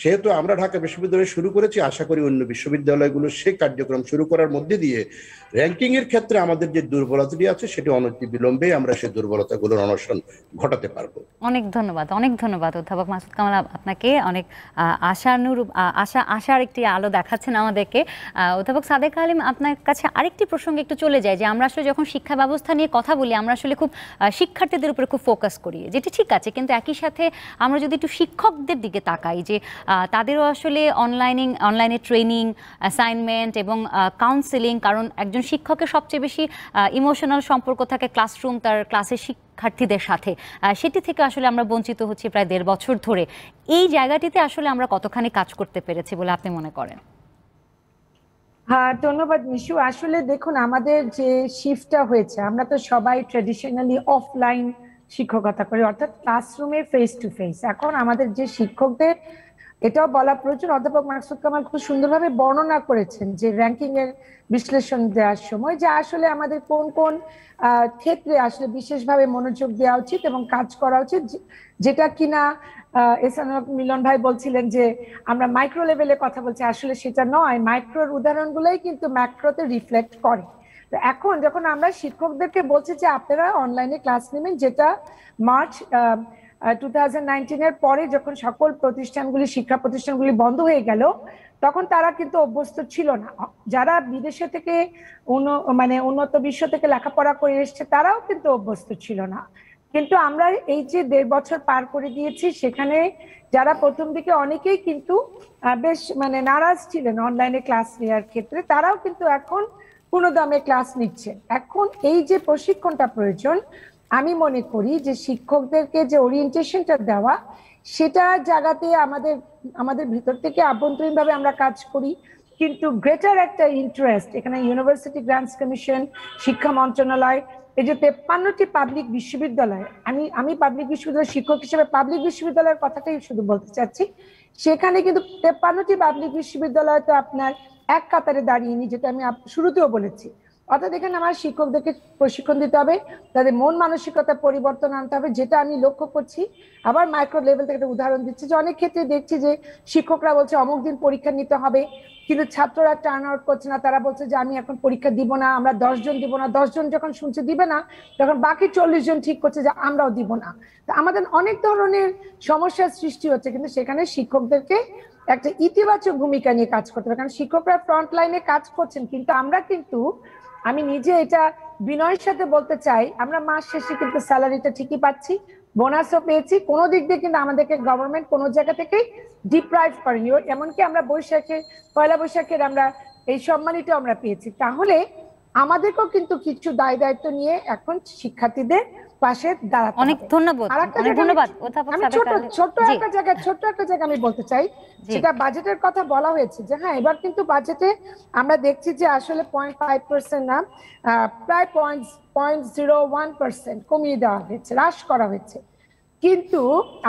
সেহেতু আমরা ঢাকা বিশ্ববিদ্যালয় শুরু করেছি। আশা করি অন্য বিশ্ববিদ্যালয়গুলো সেই কার্যক্রম শুরু করার মধ্যে দিয়ে র্যাঙ্কিং এর ক্ষেত্রে আমাদের যে দুর্বলতাটি আছে, সেটি অনতিবিলম্বে আমরা সেই দুর্বলতাগুলোর অনশন ঘটাতে পারবো। অনেক ধন্যবাদ অধ্যাপক মাসুদ কামাল, আপনাকে অনেক আশার একটি আলো দেখাচ্ছেন আমাদেরকে। অধ্যাপক সাদেক হালিম, আপনার কাছে আরেকটি প্রসঙ্গে একটু চলে যায়, যে আমরা আসলে যখন শিক্ষা ব্যবস্থা নিয়ে কথা বলি, আমরা আসলে খুব শিক্ষার্থীদের উপরে খুব ফোকাস করি, যেটি ঠিক আছে, কিন্তু একই সাথে আমরা যদি একটু শিক্ষকদের দিকে তাকাই, যে তাদেরও আসলে অনলাইনে ট্রেনিং, অ্যাসাইনমেন্ট এবং কাউন্সেলিং, কারণ একজন শিক্ষকের সবচেয়ে বেশি ইমোশনাল সম্পর্ক থাকে ক্লাসরুম, তার ক্লাসের শিক্ষার্থীদের সাথে, সেটি থেকে আসলে আমরা বঞ্চিত হচ্ছি প্রায় 1.5 বছর ধরে। এই জায়গাটিতে আসলে আমরা কতখানি কাজ করতে পেরেছি বলে আপনি মনে করেন? হ্যাঁ, ধন্যবাদ মিশু। আসলে দেখুন, আমাদের যে শিফটটা হয়েছে, আমরা তো সবাই ট্রেডিশনালি অফলাইন শিক্ষকতা করি, অর্থাৎ ক্লাসরুমে ফেস টু ফেস। এখন আমাদের যে শিক্ষকদের, এটাও বলা প্রয়োজন, অধ্যাপক মাসুদ কামাল খুব সুন্দরভাবে বর্ণনা করেছেন যে র্যাঙ্কিং এর বিশ্লেষণ দেওয়ার সময়, যে আসলে আমাদের কোন কোন ক্ষেত্রে আসলে বিশেষভাবে মনোযোগ দেওয়া উচিত এবং কাজ করা উচিত, যেটা কিনা মিলন ভাই বলছিলেন যে আমরা মাইক্রো লেভেলে কথা বলছি, আসলে সেটা নয়। মাইক্রোর উদাহরণগুলোই কিন্তু ম্যাক্রোতে রিফ্লেক্ট করে। তো এখন যখন আমরা শিক্ষকদেরকে বলছি যে আপনারা অনলাইনে ক্লাস নেবেন, যেটা মার্চ 2019 এর পরে যখন সকল প্রতিষ্ঠানগুলি, শিক্ষা প্রতিষ্ঠানগুলি বন্ধ হয়ে গেল, তখন তারা কিন্তু অভ্যস্ত ছিল না। যারা বিদেশে থেকে উন্নত বিশ্ব থেকে লেখাপড়া করে এসছে, তারাও কিন্তু অভ্যস্ত ছিল না। কিন্তু আমরা এই যে 1.5 বছর পার করে দিয়েছি, সেখানে যারা প্রথম দিকে অনেকেই কিন্তু বেশ নারাজ ছিলেন অনলাইনে ক্লাস নেওয়ার ক্ষেত্রে, তারাও কিন্তু এখন পুনঃদমে ক্লাস নিচ্ছে। এখন এই যে প্রশিক্ষণটা প্রয়োজন, আমি মনে করি যে শিক্ষকদেরকে যে ওরিয়েন্টেশনটা দেওয়া, সেটা জায়গাতে আমাদের ভিতর থেকে আভ্যন্তরীণভাবে আমরা কাজ করি, কিন্তু গ্রেটার একটা ইন্টারেস্ট এখানে ইউনিভার্সিটি গ্রান্টস কমিশন, শিক্ষা মন্ত্রণালয়, এই যে 53টি পাবলিক বিশ্ববিদ্যালয়, আমি পাবলিক বিশ্ববিদ্যালয়ের শিক্ষক হিসেবে পাবলিক বিশ্ববিদ্যালয়ের কথাটাই শুধু বলতে চাচ্ছি। সেখানে কিন্তু 53টি পাবলিক বিশ্ববিদ্যালয় তো আপনার এক কাতারে দাঁড়িয়েনি, যেটা আমি শুরুতেও বলেছি। অর্থাৎ এখানে আমার শিক্ষকদেরকে প্রশিক্ষণ দিতে হবে, তাদের মন মানসিকতা পরিবর্তন আনতে হবে, যেটা আমি লক্ষ্য করছি। আবার মাইক্রো লেভেল থেকে একটা উদাহরণ দিচ্ছি, যে অনেক ক্ষেত্রে দেখছি যে শিক্ষকরা বলছে অমুক দিন পরীক্ষা নিতে হবে, কিন্তু ছাত্ররা টার্ন আউট করছে না। তারা বলছে যে আমি এখন পরীক্ষা দিব না, আমরা 10 জন দিব না। 10 জন যখন শুনছে দিবে না, তখন বাকি 40 জন ঠিক করছে যে আমরাও দিব না। তো আমাদের অনেক ধরনের সমস্যার সৃষ্টি হচ্ছে, কিন্তু সেখানে শিক্ষকদেরকে একটা ইতিবাচক ভূমিকা নিয়ে কাজ করতে হবে, কারণ শিক্ষকরা ফ্রন্ট লাইনে কাজ করছেন, কিন্তু আমি নিজে এটা বিনয়ের সাথে বলতে চাই, আমরা মাস শেষে কিন্তু স্যালারিটা ঠিকই পাচ্ছি, বোনাসও পেয়েছি, কোনো দিক দিয়ে কিন্তু আমাদেরকে গভর্নমেন্ট কোনো জায়গা থেকেই ডিপ্রাইভ করেনি। এমনকি আমরা পয়লা বৈশাখের আমরা এই সম্মানিত আমরা পেয়েছি। তাহলে আমাদেরকেও কিন্তু কিছু দায় দায়িত্ব নিয়ে এখন শিক্ষার্থীদের পাশে দাঁড়াতে। অনেক ধন্যবাদ। আমি ছোট্ট একটা জায়গা আমি বলতে চাই, সেটা বাজেটের কথা বলা হয়েছে যে হ্যাঁ, এবার কিন্তু বাজেটে আমরা দেখছি যে আসলে 0.5% না, প্রায় 0.01% কমিয়ে দেওয়া হয়েছে, হ্রাস করা হয়েছে। কিন্তু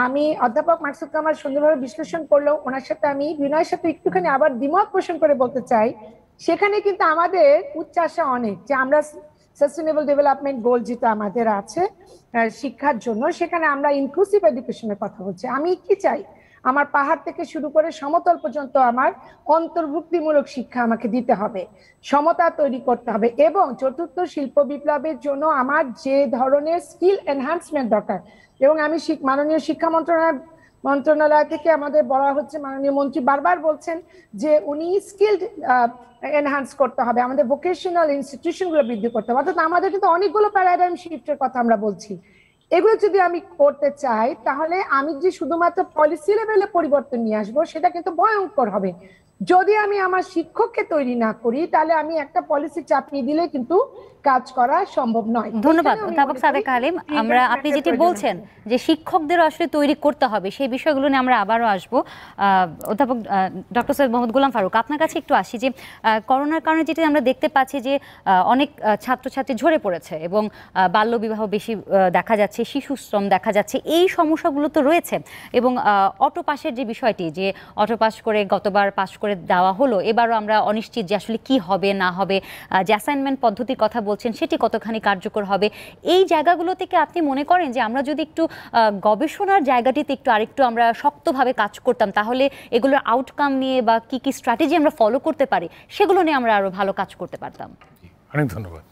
আমি অধ্যাপক মাকসুদ কামাল সুন্দরভাবে বিশ্লেষণ করলেও ওনার সাথে আমি বিনয়ের সাথে একটুখানি আবার দ্বিমত পোষণ করে বলতে চাই, সেখানে কিন্তু আমাদের উচ্চাশা অনেক যে আমরা সাস্টেনেবল ডেভেলপমেন্ট গোল যেটা আমাদের আছে শিক্ষার জন্য, সেখানে আমরা ইনক্লুসিভ এডুকেশনের কথা বলছি। আমি কি চাই, আমার পাহাড় থেকে শুরু করে সমতল পর্যন্ত আমার অন্তর্ভুক্তিমূলক শিক্ষা আমাকে দিতে হবে, সমতা তৈরি করতে হবে, এবং চতুর্থ শিল্প বিপ্লবের জন্য আমার যে ধরনের স্কিল এনহান্সমেন্ট দরকার, এবং আমি মাননীয় শিক্ষা মন্ত্রণালয় থেকে আমাদের বলা হচ্ছে, মাননীয় মন্ত্রী বারবার বলছেন যে উনি স্কিলড এনহান্স করতে হবে, আমাদের ভোকেশনাল ইনস্টিটিউশনগুলো বৃদ্ধি করতে হবে। অর্থাৎ আমাদের কিন্তু অনেকগুলো প্যারাডাইম শিফটের কথা আমরা বলছি। এগুলো যদি আমি করতে চাই, তাহলে আমি যে শুধুমাত্র পলিসি লেভেলে পরিবর্তন নিয়ে আসবো, সেটা কিন্তু ভয়ঙ্কর হবে। যদি আমি আমার শিক্ষককে তৈরি না করি, তাহলে আমি একটা পলিসি চাপিয়ে দিলে কিন্তু কাজ করা সম্ভব নয়। ধন্যবাদ অধ্যাপক সাদেকা হালিম। আপনি যেটি বলছেন যে শিক্ষকদের আসলে তৈরি করতে হবে, সেই বিষয়গুলো নিয়ে আমরা আবারও আসবো। অধ্যাপক ডক্টর সৈয়দ মোহাম্মদ গোলাম ফারুক, আপনার কাছে একটু আসি যে করোনার কারণে যেটি আমরা দেখতে পাচ্ছি যে অনেক ছাত্রছাত্রী ঝরে পড়েছে এবং বাল্যবিবাহ বেশি দেখা যাচ্ছে, শিশু শ্রম দেখা যাচ্ছে, এই সমস্যাগুলো তো রয়েছে। এবং অটো পাসের যে বিষয়টি, যে অটো পাস করে গতবার পাস করে দেওয়া হলো, এবারও আমরা অনিশ্চিত যে আসলে কি হবে না হবে, যে অ্যাসাইনমেন্ট পদ্ধতির কথা বলছেন সেটি কতখানি কার্যকর হবে। এই জায়গাগুলো থেকে আপনি মনে করেন যে আমরা যদি একটু গবেষণার জায়গাটিতে আরেকটু আমরা শক্তভাবে কাজ করতাম, তাহলে এগুলোর আউটকাম নিয়ে বা কি কি স্ট্র্যাটেজি আমরা ফলো করতে পারি, সেগুলো নিয়ে আমরা আরো ভালো কাজ করতে পারতাম। অনেক ধন্যবাদ।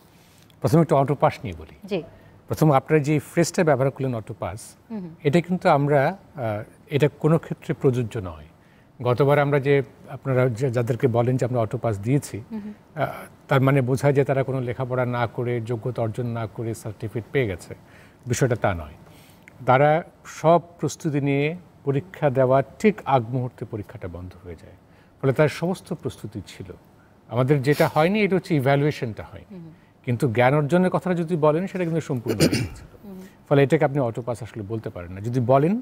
প্রথমে একটু অটো পাস নিয়ে বলি। জি, প্রথম আপনারা যে ফ্রেজটা ব্যবহার করলেন অটো পাস, এটা কিন্তু এটা কোনো ক্ষেত্রে প্রযোজ্য নয়। গতবার আমরা যে আপনারা যাদেরকে বলেন যে আমরা অটো পাস দিয়েছি, তার মানে বোঝায় যে তারা কোনো লেখাপড়া না করে, যোগ্যতা অর্জন না করে সার্টিফিকেট পেয়ে গেছে। বিষয়টা তা নয়। তারা সব প্রস্তুতি নিয়ে পরীক্ষা দেওয়ার ঠিক আগ মুহূর্তে পরীক্ষাটা বন্ধ হয়ে যায়, ফলে তার সমস্ত প্রস্তুতি ছিল। আমাদের যেটা হয়নি এটা হচ্ছে ইভ্যালুয়েশনটা হয়নি, কিন্তু জ্ঞান অর্জনের কথাটা যদি বলেন সেটা কিন্তু সম্পূর্ণ হয়েছিল। ফলে এটাকে আপনি অটো পাস আসলে বলতে পারেন না। যদি বলেন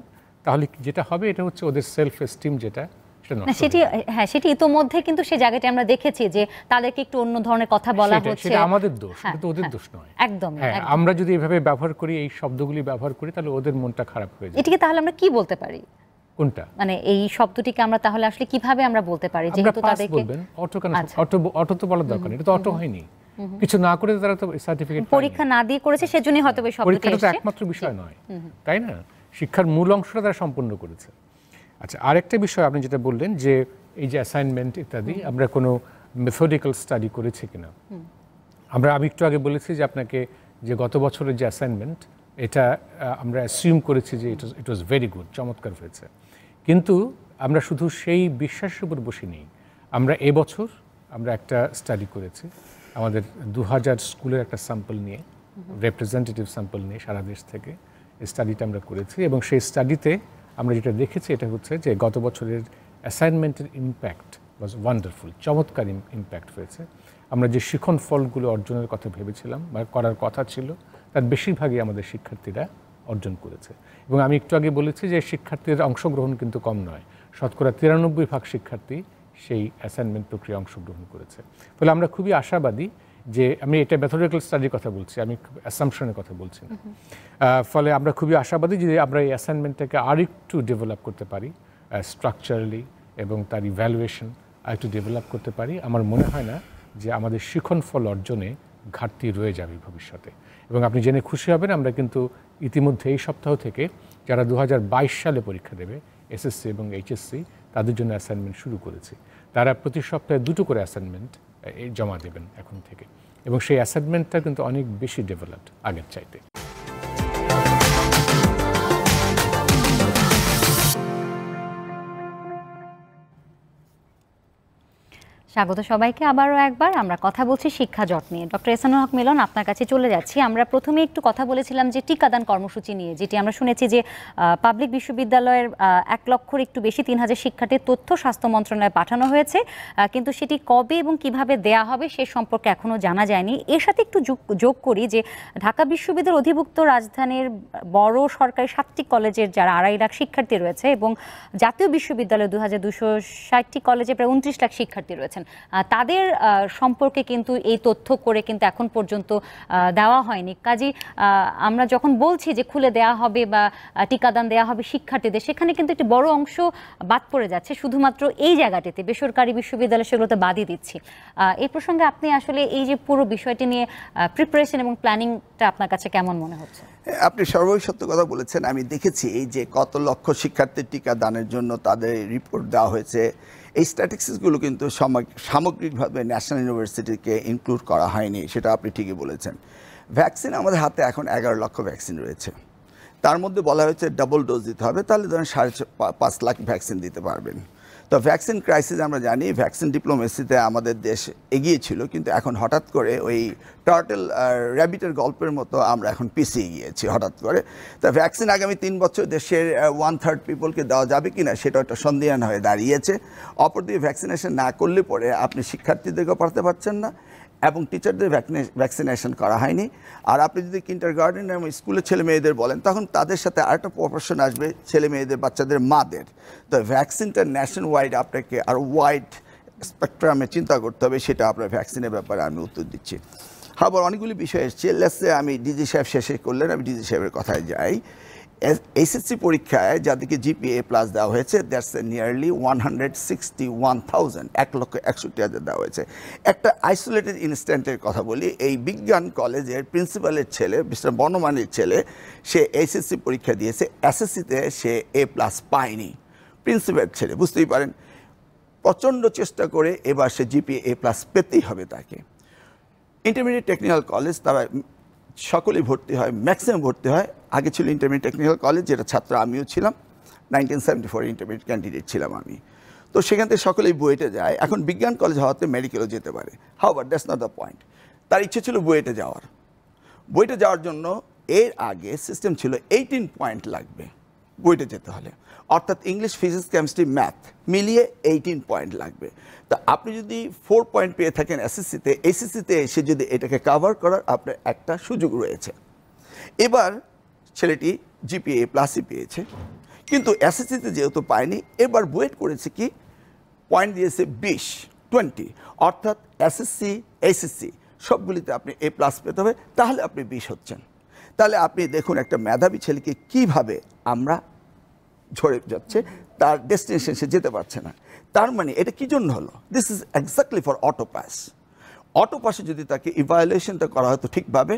তাহলে যেটা হবে এটা হচ্ছে ওদের সেলফ এস্টিম যেটা, সেটি ইতোমধ্যে কিন্তু সেই জায়গাটা আমরা দেখেছি যে তাদেরকে একটু অন্য ধরনের কথা বলা হচ্ছে, সেটা আমাদের দোষ, কিন্তু ওদের দোষ নয়। একদম আমরা যদি এভাবে ব্যবহার করি, এই শব্দগুলি ব্যবহার করি, তাহলে ওদের মনটা খারাপ হয়ে যায়। এটিকে তাহলে আমরা কি বলতে পারি? কোনটা? মানে এই শব্দটিকে আমরা তাহলে আসলে কিভাবে আমরা বলতে পারি? যেহেতু তাদেরকে বলবেন অটো, কেন অটো তো বলার দরকার নেই, এটা তো অটো হয়নি, কিছু না করে তারা তো সার্টিফিকেট পরীক্ষা না দিয়ে করেছে, সেজন্যই হয়তো এই শব্দটি এসেছে। পরীক্ষাটা একমাত্র বিষয় নয়, তাই না? শিক্ষার মূল অংশটা তারা সম্পূর্ণ করেছে। আচ্ছা, আরেকটা বিষয় আপনি যেটা বললেন যে এই যে অ্যাসাইনমেন্ট ইত্যাদি, আমরা কোনো মেথডিক্যাল স্টাডি করেছি কিনা। আমি একটু আগে বলেছি যে আপনাকে যে গত বছরের যে অ্যাসাইনমেন্ট, এটা আমরা অ্যাসিউম করেছি যে ইট ওয়াজ ভেরি গুড, চমৎকার হয়েছে। কিন্তু আমরা শুধু সেই বিশ্বাসের উপর বসে নেই। আমরা এবছর একটা স্টাডি করেছি আমাদের 2000 স্কুলের একটা স্যাম্পল নিয়ে, রিপ্রেজেন্টেটিভ স্যাম্পল নিয়ে সারা দেশ থেকে এই স্টাডিটা আমরা করেছি। এবং সেই স্টাডিতে আমরা যেটা দেখেছি এটা হচ্ছে যে গত বছরের অ্যাসাইনমেন্টের ইম্প্যাক্ট ওয়াজ ওয়ান্ডারফুল, চমৎকার ইম্প্যাক্ট হয়েছে। আমরা যে শিখন ফলগুলো অর্জনের কথা ভেবেছিলাম বা করার কথা ছিল, তার বেশিরভাগই আমাদের শিক্ষার্থীরা অর্জন করেছে। এবং আমি একটু আগে বলেছি যে শিক্ষার্থীদের অংশগ্রহণ কিন্তু কম নয়, শতকরা 93% শিক্ষার্থী সেই অ্যাসাইনমেন্ট প্রক্রিয়ায় অংশগ্রহণ করেছে। ফলে আমরা খুবই আশাবাদী যে, আমি এটা মেথডিক্যাল স্টাডির কথা বলছি, আমি অ্যাসাম্পশনের কথা বলছি না। ফলে আমরা খুবই আশাবাদী যে আমরা এই অ্যাসাইনমেন্টটাকে আরেকটু ডেভেলপ করতে পারি স্ট্রাকচারালি, এবং তার ইভ্যালুয়েশন আরেকটু ডেভেলপ করতে পারি। আমার মনে হয় না যে আমাদের শিখন ফল অর্জনে ঘাটতি রয়ে যাবে ভবিষ্যতে। এবং আপনি জেনে খুশি হবেন, আমরা কিন্তু ইতিমধ্যে এই সপ্তাহ থেকে যারা 2022 সালে পরীক্ষা দেবে এসএসসি এবং এইচএসসি, তাদের জন্য অ্যাসাইনমেন্ট শুরু করেছি। তারা প্রতি সপ্তাহে 2টো করে অ্যাসাইনমেন্ট জমা দেবেন এখন থেকে, এবং সেই অ্যাসাইনমেন্টটা কিন্তু অনেক বেশি ডেভেলপড আগের চাইতে। স্বাগত সবাইকে আবারও একবার। আমরা কথা বলছি শিক্ষা জট নিয়ে। ডক্টর এহসানুল হক মিলন, আপনার কাছে চলে যাচ্ছি। আমরা প্রথমে একটু কথা বলেছিলাম যে টিকাদান কর্মসূচি নিয়ে, যেটি আমরা শুনেছি যে পাবলিক বিশ্ববিদ্যালয়ের 1 লক্ষর একটু বেশি 3000 শিক্ষার্থীর তথ্য স্বাস্থ্য মন্ত্রণালয়ে পাঠানো হয়েছে, কিন্তু সেটি কবে এবং কিভাবে দেয়া হবে সে সম্পর্কে এখনও জানা যায়নি। এর সাথে একটু যোগ করি যে ঢাকা বিশ্ববিদ্যালয়ের অধিভুক্ত রাজধানীর বড় সরকারি 7টি কলেজের যারা 2.5 লাখ শিক্ষার্থী রয়েছে এবং জাতীয় বিশ্ববিদ্যালয়ে 2260টি কলেজে প্রায় 29 লাখ শিক্ষার্থী রয়েছেন, তাদের সম্পর্কে কিন্তু এই তথ্য করে কিন্তু এখন পর্যন্ত দেওয়া হয়নি। কাজেই আমরা যখন বলছি যে খুলে দেওয়া হবে বা টিকাদান দেওয়া হবে শিক্ষার্থীদের, সেখানে কিন্তু একটি বড় অংশ বাদ পড়ে যাচ্ছে শুধুমাত্র এই জায়গাটিতে। বেসরকারি বিশ্ববিদ্যালয় সেগুলোতে বাদই দিচ্ছি। এই প্রসঙ্গে আপনি আসলে এই যে পুরো বিষয়টি নিয়ে প্রিপারেশন এবং প্ল্যানিংটা আপনার কাছে কেমন মনে হচ্ছে? আপনি সর্বই সত্য কথা বলেছেন। আমি দেখেছি এই যে কত লক্ষ শিক্ষার্থীর টিকা দানের জন্য তাদের রিপোর্ট দেওয়া হয়েছে। এই স্ট্যাটিস্টিক্সগুলো কিন্তু সামগ্রিকভাবে ন্যাশনাল ইউনিভার্সিটিকে ইনক্লুড করা হয়নি, সেটা আপনি ঠিকই বলেছেন। ভ্যাকসিন আমাদের হাতে এখন 11 লক্ষ ভ্যাকসিন রয়েছে। তার মধ্যে বলা হয়েছে ডাবল ডোজ দিতে হবে, তাহলে ধরেন 5.5 লাখ ভ্যাকসিন দিতে পারবেন। তো ভ্যাকসিন ক্রাইসিস আমরা জানি, ভ্যাকসিন ডিপ্লোমেসিতে আমাদের দেশ এগিয়ে ছিল, কিন্তু এখন হঠাৎ করে ওই টার্টেল র্যাবিটের গল্পের মতো আমরা এখন পিছিয়ে গিয়েছি হঠাৎ করে। তা ভ্যাকসিন আগামী 3 বছর দেশের 1/3 পিপলকে দেওয়া যাবে কি না সেটা একটা সন্দিহান হয়ে দাঁড়িয়েছে। অপরদিকে ভ্যাকসিনেশন না করলে পরে আপনি শিক্ষার্থীদেরকেও পড়াতে পারছেন না এবং টিচারদের ভ্যাকসিনেশন করা হয়নি। আর আপনি যদি কিন্ডারগার্টেন এবং স্কুলের ছেলে মেয়েদের বলেন, তখন তাদের সাথে আরেকটা প্রপোর্শন আসবে ছেলে মেয়েদের, বাচ্চাদের মাদের। তো ভ্যাকসিনটা ন্যাশনাল ওয়াইড আপনাকে আর ওয়াইড স্পেকট্রামে চিন্তা করতে হবে, সেটা আপনার ভ্যাকসিনের ব্যাপারে আমি উত্তর দিচ্ছি। আবার অনেকগুলি বিষয় এসছে। লেটসে আমি ডিজি সাহেব শেষে করলেন, আমি ডিজি সাহেবের কথায় যাই। এসএসসি পরীক্ষায় যাদেরকে জিপিএ প্লাস দেওয়া হয়েছে, দ্যাটস নিয়ারলি 161,000, 1,61,000 দেওয়া হয়েছে। একটা আইসোলেটেড ইনস্ট্যান্টের কথা বলি। এই বিজ্ঞান কলেজের প্রিন্সিপালের ছেলে, মিস্টার বনমানির ছেলে, সে এসএসসি পরীক্ষা দিয়েছে, এসএসসিতে সে A+ পায়নি। প্রিন্সিপাল ছেলে, বুঝতেই পারেন, প্রচণ্ড চেষ্টা করে এবার সে জিপিএ A+ পেতেই হবে তাকে। ইন্টারমিডিয়েট টেকনিক্যাল কলেজ, তারা সকলেই ভর্তি হয়, ম্যাক্সিমাম ভর্তি হয়। আগে ছিল ইন্টারমিডিয়েট টেকনিক্যাল কলেজ, যেটা ছাত্র আমিও ছিলাম, 1974 ইন্টারমিডিয়েট ক্যান্ডিডেট ছিলাম আমি। তো সেখান থেকে সকলেই বুয়েটে যায়। এখন বিজ্ঞান কলেজ হওয়াতে মেডিকেলও যেতে পারে। However that's not the point. তার ইচ্ছে ছিল বুয়েটে যাওয়ার। বুয়েটে যাওয়ার জন্য এর আগে সিস্টেম ছিল 18 পয়েন্ট লাগবে বুয়েটে যেতে হলে, অর্থাৎ ইংলিশ, ফিজিক্স, কেমিস্ট্রি, ম্যাথ মিলিয়ে 18 পয়েন্ট লাগবে। তা আপনি যদি 4 পয়েন্ট পেয়ে থাকেন এসএসসিতে, এসএসসিতে এসে যদি এটাকে কাভার করার আপনার একটা সুযোগ রয়েছে। এবার ছেলেটি জিপিএ প্লাসই পেয়েছে, কিন্তু এসএসসিতে যেহেতু পায়নি, এবার বুয়েট করেছে কি, পয়েন্ট দিয়েছে 20, অর্থাৎ এসএসসি, এসএসসি সবগুলিতে আপনি A+ পেতে হবে, তাহলে আপনি 20 হচ্ছেন। তাহলে আপনি দেখুন একটা মেধাবী ছেলেকে কিভাবে আমরা ঝরে যাচ্ছে, তার ডেস্টিনেশন সে যেতে পারছে না। তার মানে এটা কী জন্য হলো? This is exactly for auto pass. Auto পাসে যদি তাকে ইভ্যালুয়েশনটা করা হতো ঠিকভাবে,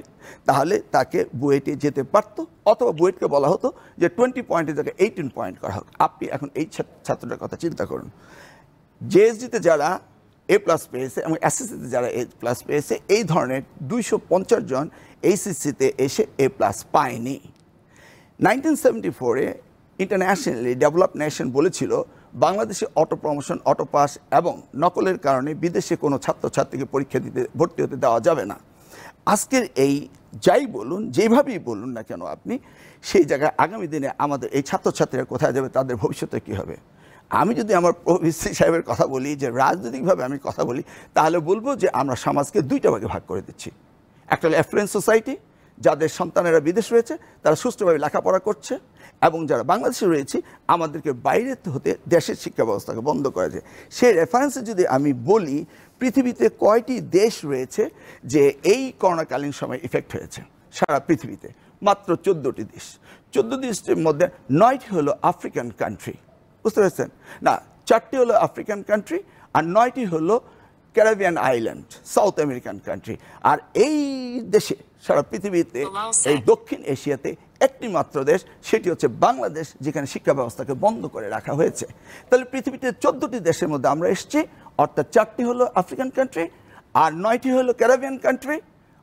তাহলে তাকে বুয়েটে যেতে পারতো, অথবা বুয়েটকে বলা হতো যে 20 পয়েন্টের জায়গায় 18 পয়েন্ট করা হোক। আপনি এখন এই ছাত্রটার কথা চিন্তা করুন। জেএসডিতে যারা A+ পেয়েছে এবং এসএসসিতে যারা A+ পেয়েছে, এই ধরনের 250 জন এইচএসসিতে এসে A+ পায়নি। 1974-এ ইন্টারন্যাশনালি ডেভেলপ নেশন বলেছিল বাংলাদেশে অটো প্রমোশন, অটো পাস এবং নকলের কারণে বিদেশে কোনো ছাত্রছাত্রীকে পরীক্ষা দিতে, ভর্তি হতে দেওয়া যাবে না। আজকের এই যাই বলুন, যেভাবেই বলুন না কেন আপনি, সেই জায়গায় আগামী দিনে আমাদের এই ছাত্রছাত্রীরা কোথায় যাবে, তাদের ভবিষ্যতে কী হবে? আমি যদি আমার ভিসি সাহেবের কথা বলি, যে রাজনৈতিকভাবে আমি কথা বলি, তাহলে বলবো যে আমরা সমাজকে 2টা ভাগে ভাগ করে দিচ্ছি। একটা হলো অ্যাফ্লুয়েন্ট সোসাইটি, যাদের সন্তানেরা বিদেশ রয়েছে, তারা সুষ্ঠুভাবে লেখাপড়া করছে, এবং যারা বাংলাদেশে রয়েছে আমাদেরকে বাইরে হতে দেশের শিক্ষা ব্যবস্থাকে বন্ধ করেছে। সেই রেফারেন্সে যদি আমি বলি, পৃথিবীতে কয়টি দেশ রয়েছে যে এই করোনাকালীন সময় ইফেক্ট হয়েছে? সারা পৃথিবীতে মাত্র 14টি দেশ। 14 দেশের মধ্যে 9টি হলো আফ্রিকান কান্ট্রি, বুঝতে পেরেছেন না? 4টি হলো আফ্রিকান কান্ট্রি আর 9টি হলো Caribbean island, South American country. আর এই দেশে সারা পৃথিবীতে, এই দক্ষিণ এশিয়াতে একটি মাত্র দেশ, সেটি হচ্ছে বাংলাদেশ, যেখানে শিক্ষা ব্যবস্থাকে বন্ধ করে রাখা হয়েছে। তাহলে পৃথিবীতে 14টি দেশের মধ্যে আমরা এসেছি, অর্থাৎ 4টি হলো আফ্রিকান কান্ট্রি আর 9টি হলো ক্যারিবিয়ান কান্ট্রি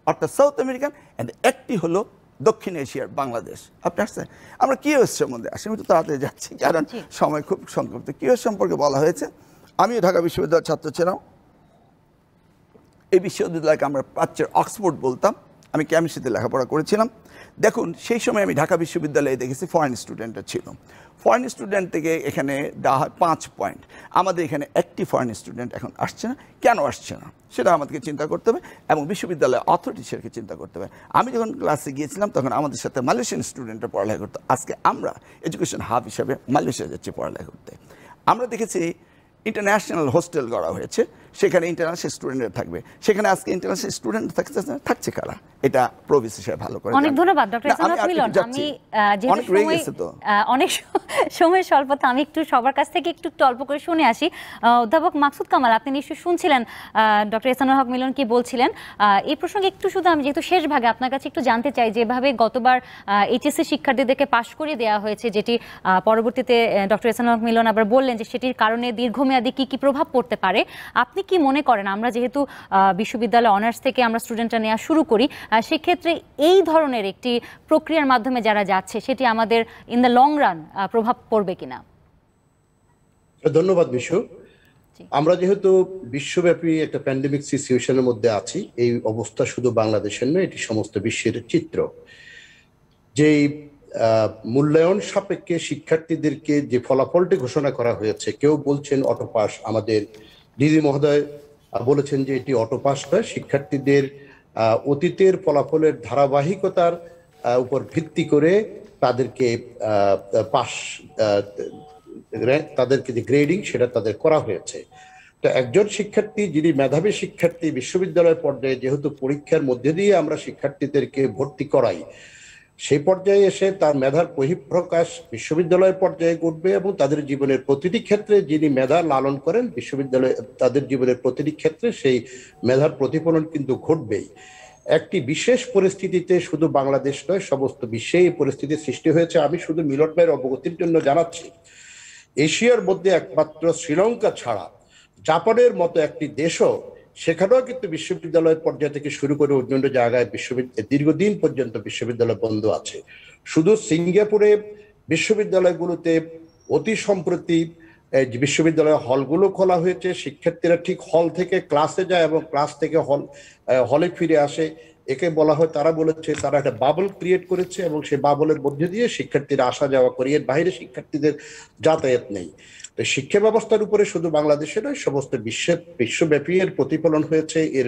অর্থাৎ সাউথ আমেরিকান, অ্যান্ড একটি হলো দক্ষিণ এশিয়ার বাংলাদেশ। আপনি আসছেন, আমরা কিউএসের মধ্যে আসি, আমি তো তাড়াতাড়ি যাচ্ছি কারণ সময় খুব সংক্ষিপ্ত। কিউএস সম্পর্কে বলা হয়েছে, আমিও ঢাকা বিশ্ববিদ্যালয়ের ছাত্র ছিলাম, এই বিশ্ববিদ্যালয়কে আমরা প্রাচ্যের অক্সফোর্ড বলতাম। আমি কেমিস্ট্রিতে লেখাপড়া করেছিলাম। দেখুন সেই সময় আমি ঢাকা বিশ্ববিদ্যালয়ে দেখেছি ফরেন স্টুডেন্টরা ছিল। ফরেন স্টুডেন্ট থেকে এখানে দেওয়া হয় 5 পয়েন্ট। আমাদের এখানে একটি ফরেন স্টুডেন্ট এখন আসছে না, কেন আসছে না সেটা আমাদেরকে চিন্তা করতে হবে এবং বিশ্ববিদ্যালয়ের অথরিটিসকে চিন্তা করতে হবে। আমি যখন ক্লাসে গিয়েছিলাম তখন আমাদের সাথে মালয়েশিয়ান স্টুডেন্টরা পড়ালেখা করতো। আজকে আমরা এডুকেশন হাব হিসাবে মালয়েশিয়া যাচ্ছি পড়ালেখা করতে। আমরা দেখেছি ইন্টারন্যাশনাল হোস্টেল করা হয়েছে, সেখানে ইন্টারন্যাশনাল স্টুডেন্টরা থাকবে। সেখানে আজকে ইন্টারন্যাশনাল স্টুডেন্ট থাকছে কারা? এটা প্রভিসি সাহেব ভালো করে। অনেক ধন্যবাদ ডক্টর এহসানুল হক মিলন। আমি যেহেতু অনেক সময় স্বল্পতা, আমি একটু সবার কাছ থেকে একটু অল্প করে শুনে আসি। অধ্যাপক মাকসুদ কামাল, আপনি নিশ্চয়ই শুনছিলেন ডক্টর এহসানুল হক মিলন কি বলছিলেন। এই প্রসঙ্গে একটু শুধু আমি যেহেতু শেষ ভাগে আপনার কাছে একটু জানতে চাই, যেভাবে গতবার এইচএসসি শিক্ষার্থীদেরকে পাশ করিয়ে দেওয়া হয়েছে, যেটি পরবর্তীতে ডক্টর এহসানুল হক মিলন আবার বললেন যে সেটির কারণে দীর্ঘমেয়াদী কি কি প্রভাব পড়তে পারে। আপনি কি মনে করেন, আমরা যেহেতু বিশ্ববিদ্যালয় অনার্স থেকে আমরা স্টুডেন্টরা নেওয়া শুরু করি, সেক্ষেত্রে এই ধরনের একটি প্রক্রিয়ার মাধ্যমে যারা যাচ্ছে সেটি আমাদের ইন দ্য লং রান প্রভাব পড়বে কিনা? ধন্যবাদ বিশু। আমরা যেহেতু বিশ্বব্যাপী একটা প্যান্ডেমিক সিচুয়েশনের মধ্যে আছি, এই অবস্থা শুধু বাংলাদেশের নয়, এটি সমস্ত বিশ্বের চিত্র। যেই মূল্যায়ন সাপেক্ষে শিক্ষার্থীদেরকে যে ফলাফলটি ঘোষণা করা হয়েছে, কেউ বলছেন অটোপাস, আমাদের ডিজি মহোদয় বলেছেন যে এটি অটোপাস নয়, শিক্ষার্থীদের অতীতের ফলাফলের ধারাবাহিকতার উপর ভিত্তি করে তাদেরকে পাস, তাদেরকে যে গ্রেডিং সেটা তাদের করা হয়েছে। তো একজন শিক্ষার্থী যিনি মেধাবী শিক্ষার্থী বিশ্ববিদ্যালয় পর্যায়ে, যেহেতু পরীক্ষার মধ্যে দিয়ে আমরা শিক্ষার্থীদেরকে ভর্তি করাই, সেই পর্যায়ে এসে তার মেধার বহিঃপ্রকাশ বিশ্ববিদ্যালয় পর্যায়ে ঘটবে এবং তাদের জীবনের প্রতিটি ক্ষেত্রে যিনি মেধা লালন করেন বিশ্ববিদ্যালয়ে, তাদের জীবনের প্রতিটি ক্ষেত্রে সেই মেধার প্রতিফলন কিন্তু ঘটবেই। একটি বিশেষ পরিস্থিতিতে শুধু বাংলাদেশ নয়, সমস্ত বিশ্বে এই পরিস্থিতির সৃষ্টি হয়েছে। আমি শুধু মিলন ভাইয়ের অবগতির জন্য জানাচ্ছি, এশিয়ার মধ্যে একমাত্র শ্রীলঙ্কা ছাড়া জাপানের মতো একটি দেশও, সেখানেও কিন্তু বিশ্ববিদ্যালয় পর্যায় থেকে শুরু করে অন্যান্য জায়গায় দীর্ঘদিন পর্যন্ত বিশ্ববিদ্যালয় বন্ধ আছে। শুধু সিঙ্গাপুরে বিশ্ববিদ্যালয়গুলোতে অতি সম্প্রতি বিশ্ববিদ্যালয় হলগুলো খোলা হয়েছে, শিক্ষার্থীরা ঠিক হল থেকে ক্লাসে যায় এবং ক্লাস থেকে হলে ফিরে আসে। একে বলা হয়, তারা বলেছে তারা একটা বাবল ক্রিয়েট করেছে এবং সেই বাবলের মধ্যে দিয়ে শিক্ষার্থীরা আসা যাওয়া করে, এর বাইরে শিক্ষার্থীদের যাতায়াত নেই। তো শিক্ষা ব্যবস্থার উপরে শুধু বাংলাদেশে নয়, সমস্ত বিশ্বব্যাপী এর প্রতিফলন হয়েছে। এর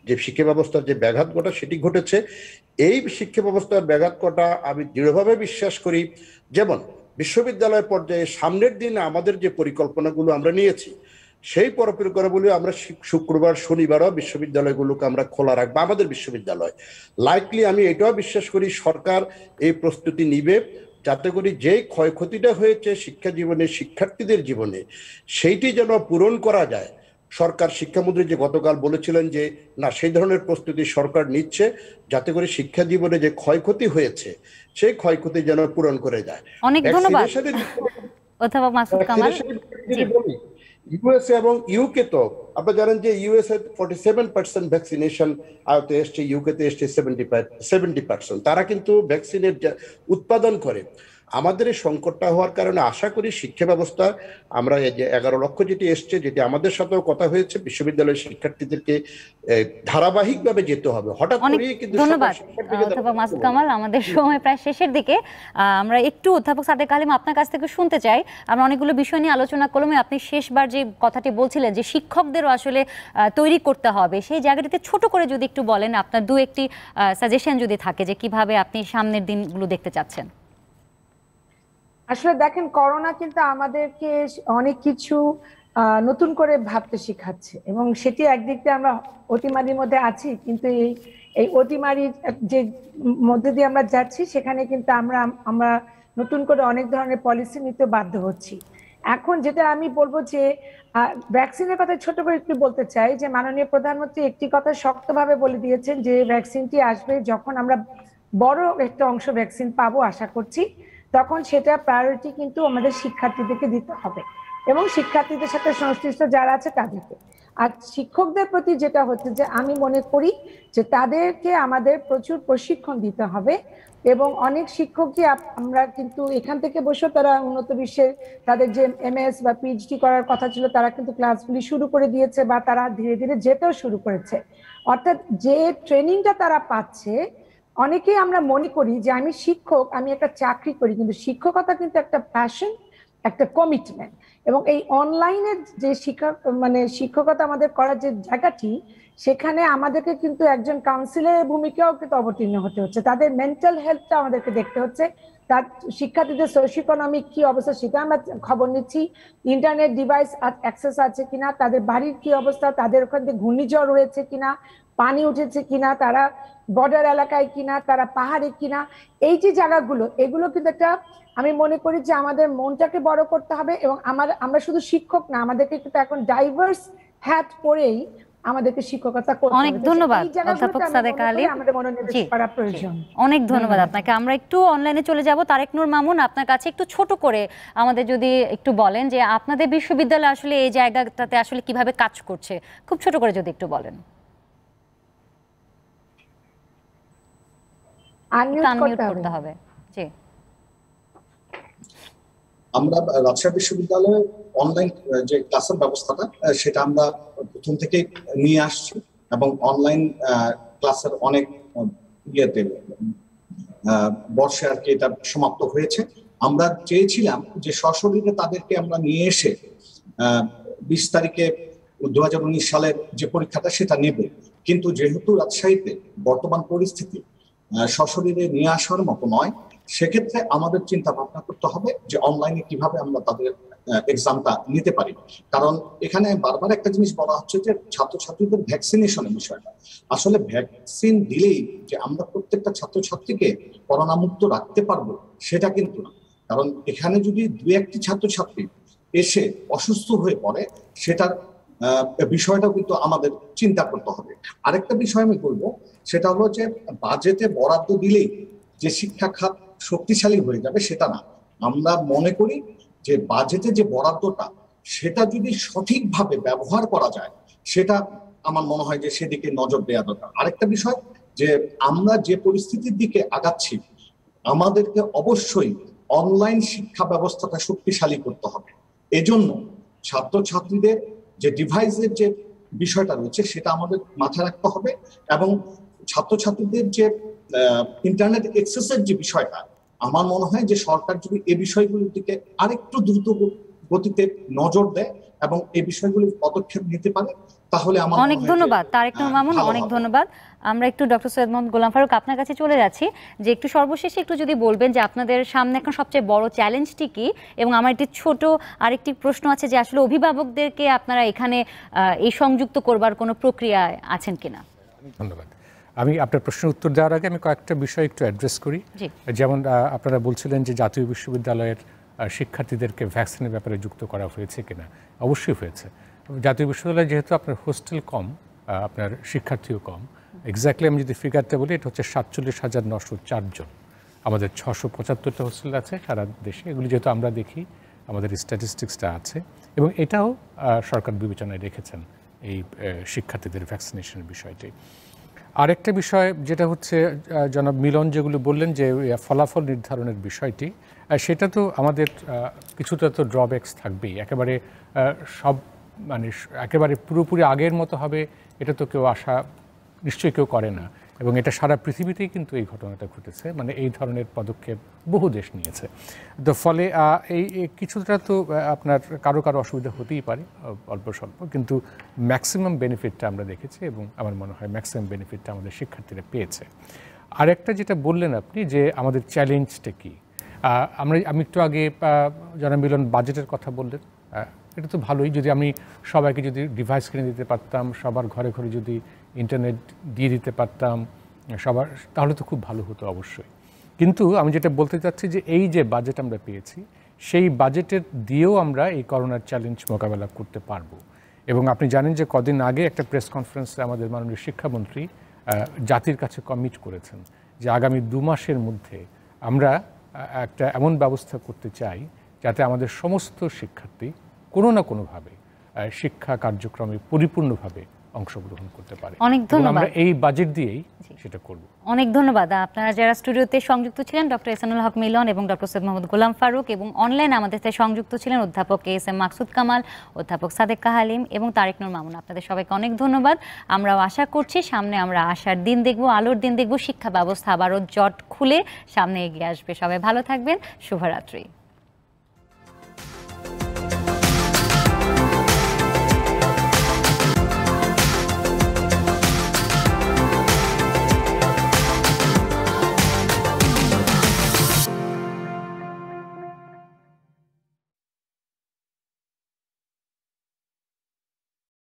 যে শিক্ষা ব্যবস্থার যে ব্যাঘাত ঘটা সেটি ঘটেছে। এই শিক্ষা ব্যবস্থার ব্যাঘাত ঘটা আমি দৃঢ়ভাবে বিশ্বাস করি। যেমন বিশ্ববিদ্যালয় পর্যায়ে সামনের দিনে আমাদের যে পরিকল্পনাগুলো আমরা নিয়েছি, সেই পরিকল্পনাগুলো আমরা শুক্রবার শনিবারও বিশ্ববিদ্যালয়গুলোকে আমরা খোলা রাখবো। আমাদের বিশ্ববিদ্যালয় লাইকলি আমি এটাও বিশ্বাস করি সরকার এই প্রস্তুতি নিবে, যাতে করে যে ক্ষয়ক্ষতিটা হয়েছে শিক্ষা জীবনে, শিক্ষার্থীদের জীবনে, সেইটি যেন পূরণ করা যায়। সরকার শিক্ষামন্ত্রী যে গতকাল বলেছিলেন যে না, সেই ধরনের প্রস্তুতি সরকার নিচ্ছে, যাতে করে শিক্ষা জীবনে যে ক্ষয়ক্ষতি হয়েছে সেই ক্ষয়ক্ষতি যেন পূরণ করে যায়। অনেক ধন্যবাদ অধ্যাপক মাসুদ কামাল। ইউএসএ এবং ইউকে, তো আপনারা জানেন যে ইউএসএ 47% ভ্যাকসিনেশন আয়তে এসছে, ইউকেতে এসছে 70%। তারা কিন্তু ভ্যাকসিনের উৎপাদন করে। আমাদের এই সংকটটা হওয়ার কারণে আশা করি শিক্ষা ব্যবস্থা, আমরা এই যে 11 লক্ষ যেটি এসছে, যেটি আমাদের সাথেও কথা হয়েছে, বিশ্ববিদ্যালয়ের শিক্ষার্থীদেরকে ধারাবাহিকভাবে যেতে হবে। হঠাৎ করে কিন্তু ধন্যবাদ অধ্যাপক মাসুদ কামাল। আমাদের সময় প্রায় শেষের দিকে, আমরা একটু অধ্যাপক সাদেক আলিম আপনার কাছ থেকে শুনতে চাই। আমরা অনেকগুলো বিষয় নিয়ে আলোচনা করলাম। আপনি শেষবার যে কথাটি বলছিলেন যে শিক্ষকদেরও আসলে তৈরি করতে হবে, সেই জায়গাটিতে ছোট করে যদি একটু বলেন, আপনার দু একটি সাজেশন যদি থাকে যে কিভাবে আপনি সামনের দিনগুলো দেখতে চাচ্ছেন। আসলে দেখেন, করোনা কিন্তু আমাদেরকে অনেক কিছু নতুন করে ভাবতে শিখাচ্ছে এবং সেটি একদিক দিয়ে আমরা অতিমারির মধ্যে আছি, কিন্তু এই অতিমারির যে মধ্যে দিয়ে আমরা যাচ্ছি সেখানে কিন্তু আমরা নতুন করে অনেক ধরনের পলিসি নিতে বাধ্য হচ্ছি। এখন যেটা আমি বলবো যে ভ্যাকসিনের কথা ছোট করে একটু বলতে চাই যে মাননীয় প্রধানমন্ত্রী একটি কথা শক্তভাবে বলে দিয়েছেন যে ভ্যাকসিনটি আসবে যখন আমরা বড় একটা অংশ ভ্যাকসিন পাবো আশা করছি, তখন সেটা প্রায়োরিটি কিন্তু আমাদের শিক্ষার্থীদেরকে দিতে হবে এবং শিক্ষার্থীদের সাথে সংশ্লিষ্ট যারা আছে তাদেরকে। আর শিক্ষকদের প্রতি যেটা হচ্ছে যে আমি মনে করি যে তাদেরকে আমাদের প্রচুর প্রশিক্ষণ দিতে হবে, এবং অনেক শিক্ষকই আমরা কিন্তু এখান থেকে বসে তারা উন্নত বিশ্বের তাদের যে এমএস বা পিএইচডি করার কথা ছিল তারা কিন্তু ক্লাসগুলি শুরু করে দিয়েছে বা তারা ধীরে ধীরে যেতেও শুরু করেছে। অর্থাৎ যে ট্রেনিংটা তারা পাচ্ছে, অনেকেই আমরা মনে করি যে আমি শিক্ষক, আমি একটা চাকরি করি, কিন্তু শিক্ষকতা কিন্তু একটা প্যাশন, একটা কমিটমেন্ট। এবং এই অনলাইনে যে শিক্ষকতা আমাদের করার যে জায়গাটি, সেখানে আমাদেরকে কিন্তু একজন কাউন্সিলরের ভূমিকাও কিন্তু অবতীর্ণ হতে হচ্ছে। তাদের মেন্টাল হেলথটা আমাদেরকে দেখতে হচ্ছে, তার শিক্ষার্থীদের সোশিও ইকোনমিক কি অবস্থা সেটা আমরা খবর নিচ্ছি, ইন্টারনেট ডিভাইস অ্যাক্সেস আছে কিনা, তাদের বাড়ির কি অবস্থা, তাদের ওখান থেকে ঘূর্ণিঝড় হয়েছে কিনা, পানি উঠেছে কিনা, তারা বর্ডার এলাকায় কিনা, তারা পাহাড়ে কিনা, এই যে জায়গাগুলো, এগুলো কিন্তু একটা, আমি মনে করি যে আমাদের মনটাকে বড় করতে হবে। এবং আমরা শুধু শিক্ষক না, আমাদেরকে কিন্তু এখন ডাইভার্স হ্যাট পরেই আমাদেরকে শিক্ষকতা করতে হবে। অনেক ধন্যবাদ অধ্যাপক সাদেকা হালিম। আমাদের মনোনিবেশ করা প্রয়োজন। অনেক ধন্যবাদ আপনাকে। আমরা একটু অনলাইনে চলে যাব। তারেক নূর মামুন, আপনার কাছে একটু ছোট করে আমাদের যদি একটু বলেন যে আপনাদের বিশ্ববিদ্যালয় আসলে এই জায়গাটাতে আসলে কিভাবে কাজ করছে, খুব ছোট করে যদি একটু বলেন। আনমিউট করতে হবে। জি, আমরা রাজশাহী বিশ্ববিদ্যালয়ে অনলাইন যে ক্লাসের ব্যবস্থাটা সেটা আমরা প্রথম থেকে নিয়ে আসছি, এবং অনলাইন ক্লাসের অনেক ইয়েতে বর্ষে আর কি এটা সমাপ্ত হয়েছে। আমরা চেয়েছিলাম যে সশরীরে তাদেরকে আমরা নিয়ে এসে 20 তারিখে 2019 সালের যে পরীক্ষাটা সেটা নেব, কিন্তু যেহেতু রাজশাহীতে বর্তমান পরিস্থিতি সশরীরে নিয়ে আসার মতো নয়, সেক্ষেত্রে আমাদের চিন্তা ভাবনা করতে হবে যে অনলাইনে কিভাবে আমরা তাদের এক্সামটা নিতে পারি। কারণ এখানে বারবার একটা জিনিস বলা হচ্ছে যে ছাত্রছাত্রীদের ভ্যাকসিনেশনের বিষয়টা, আসলে ভ্যাকসিন দিলেই যে আমরা প্রত্যেকটা ছাত্রছাত্রীকে করোনা মুক্ত রাখতে পারবো সেটা কিন্তু না। কারণ এখানে যদি 2-1টি ছাত্রছাত্রী এসে অসুস্থ হয়ে পড়ে, সেটার বিষয়টাও কিন্তু আমাদের চিন্তা করতে হবে। আরেকটা বিষয় আমি বলবো, সেটা হলো যে বাজেটে বরাদ্দ দিলেই যে শিক্ষা খাত শক্তিশালী হয়ে যাবে সেটা না। আমরা মনে করি যে বাজেটে যে বরাদ্দটা সেটা যদি সঠিকভাবে ব্যবহার করা যায়, সেটা আমার মনে হয় যে সেদিকে নজর দেওয়া দরকার। আরেকটা বিষয় যে আমরা যে পরিস্থিতির দিকে আগাচ্ছি, আমাদেরকে অবশ্যই অনলাইন শিক্ষা ব্যবস্থাটা শক্তিশালী করতে হবে। এজন্য ছাত্রছাত্রীদের যে ডিভাইসের যে বিষয়টা রয়েছে সেটা আমাদের মাথায় রাখতে হবে, এবং ছাত্রছাত্রীদের যে ইন্টারনেট অ্যাক্সেসের যে বিষয়টা, আমার মনে হয় যে সরকার যদি এই বিষয়গুলির দিকে আরেকটু দ্রুত গতিতে নজর দেয় এবং এই বিষয়গুলির পদক্ষেপ নিতে পারে, তাহলে আমার অনেক ধন্যবাদ তারেক নূর মামুন, অনেক ধন্যবাদ। আমরা একটু ডক্টর সৈয়দ মোহাম্মদ গোলাম ফারুক আপনার কাছে চলে যাচ্ছি, যে একটু সর্বশেষে একটু যদি বলবেন যে আপনাদের সামনে এখন সবচেয়ে বড় চ্যালেঞ্জটি কি, এবং আমার একটি ছোট আরেকটি প্রশ্ন আছে যে আসলে অভিভাবকদেরকে আপনারা এখানে এই সংযুক্ত করবার কোনো প্রক্রিয়ায় আছেন কিনা। ধন্যবাদ। আমি আপনার প্রশ্নের উত্তর দেওয়ার আগে আমি কয়েকটা বিষয় একটু অ্যাড্রেস করি। যেমন আপনারা বলছিলেন যে জাতীয় বিশ্ববিদ্যালয়ের শিক্ষার্থীদেরকে ভ্যাকসিনের ব্যাপারে যুক্ত করা হয়েছে কিনা। অবশ্যই হয়েছে। জাতীয় বিশ্ববিদ্যালয়ে যেহেতু আপনার হোস্টেল কম, আপনার শিক্ষার্থীও কম, এক্স্যাক্টলি আমি যদি ফিগারটা বলি, এটা হচ্ছে 47,904 জন। আমাদের 675টা হোস্টেল আছে সারা দেশে। এগুলি যেহেতু আমরা দেখি, আমাদের স্ট্যাটিস্টিক্সটা আছে, এবং এটাও সরকার বিবেচনায় রেখেছেন এই শিক্ষার্থীদের ভ্যাকসিনেশনের বিষয়টি। আরেকটা বিষয় যেটা হচ্ছে জনাব মিলন যেগুলো বললেন যে ফলাফল নির্ধারণের বিষয়টি, সেটা তো আমাদের কিছুটা তো ড্রব্যাকস থাকবেই। একেবারে সব একেবারে পুরোপুরি আগের মতো হবে এটা তো কেউ আশা নিশ্চয়ই কেউ করে না, এবং এটা সারা পৃথিবীতেই কিন্তু এই ঘটনাটা ঘটেছে। এই ধরনের পদক্ষেপ বহু দেশ নিয়েছে। তো ফলে এই কিছুটা তো আপনার কারো কারো অসুবিধা হতেই পারে অল্প স্বল্প, কিন্তু ম্যাক্সিমাম বেনিফিটটা আমরা দেখেছি, এবং আমার মনে হয় ম্যাক্সিমাম বেনিফিটটা আমাদের শিক্ষার্থীরা পেয়েছে। আরেকটা যেটা বললেন আপনি যে আমাদের চ্যালেঞ্জটা কী, আমি একটু আগে যারা মিলন বাজেটের কথা বললেন, এটা তো ভালোই। যদি আমি সবাইকে যদি ডিভাইস কিনে দিতে পারতাম, সবার ঘরে ঘরে যদি ইন্টারনেট দিয়ে দিতে পারতাম সবার, তাহলে তো খুব ভালো হতো অবশ্যই। কিন্তু আমি যেটা বলতে চাচ্ছি যে এই যে বাজেট আমরা পেয়েছি, সেই বাজেটের দিয়েও আমরা এই করোনার চ্যালেঞ্জ মোকাবেলা করতে পারবো। এবং আপনি জানেন যে কদিন আগে একটা প্রেস কনফারেন্সে আমাদের মাননীয় শিক্ষামন্ত্রী জাতির কাছে কমিট করেছেন যে আগামী 2 মাসের মধ্যে আমরা একটা এমন ব্যবস্থা করতে চাই যাতে আমাদের সমস্ত শিক্ষার্থী কোনো না কোনোভাবে শিক্ষা কার্যক্রমে পরিপূর্ণভাবে অংশগ্রহণ করতে পারে। অনেক ধন্যবাদ। আমরা এই বাজেট দিয়েই সেটা করব। অনেক ধন্যবাদ। আপনারা যারা স্টুডিওতে সংযুক্ত ছিলেন, ডক্টর এহসানুল হক মিলন এবং ডক্টর সৈয়দ মোহাম্মদ গোলাম ফারুক, এবং অনলাইন আমাদের সাথে সংযুক্ত ছিলেন অধ্যাপক এস.এম. মাকসুদ কামাল, অধ্যাপক সাদেকা হালিম এবং তারেক নূর মামুন। আপনাদের সবাইকে অনেক ধন্যবাদ। আমরাও আশা করছি সামনে আমরা আশার দিন দেখব, আলোর দিন দেখব, শিক্ষা ব্যবস্থা আবারও জট খুলে সামনে এগিয়ে আসবে। সবাই ভালো থাকবেন। শুভরাত্রি।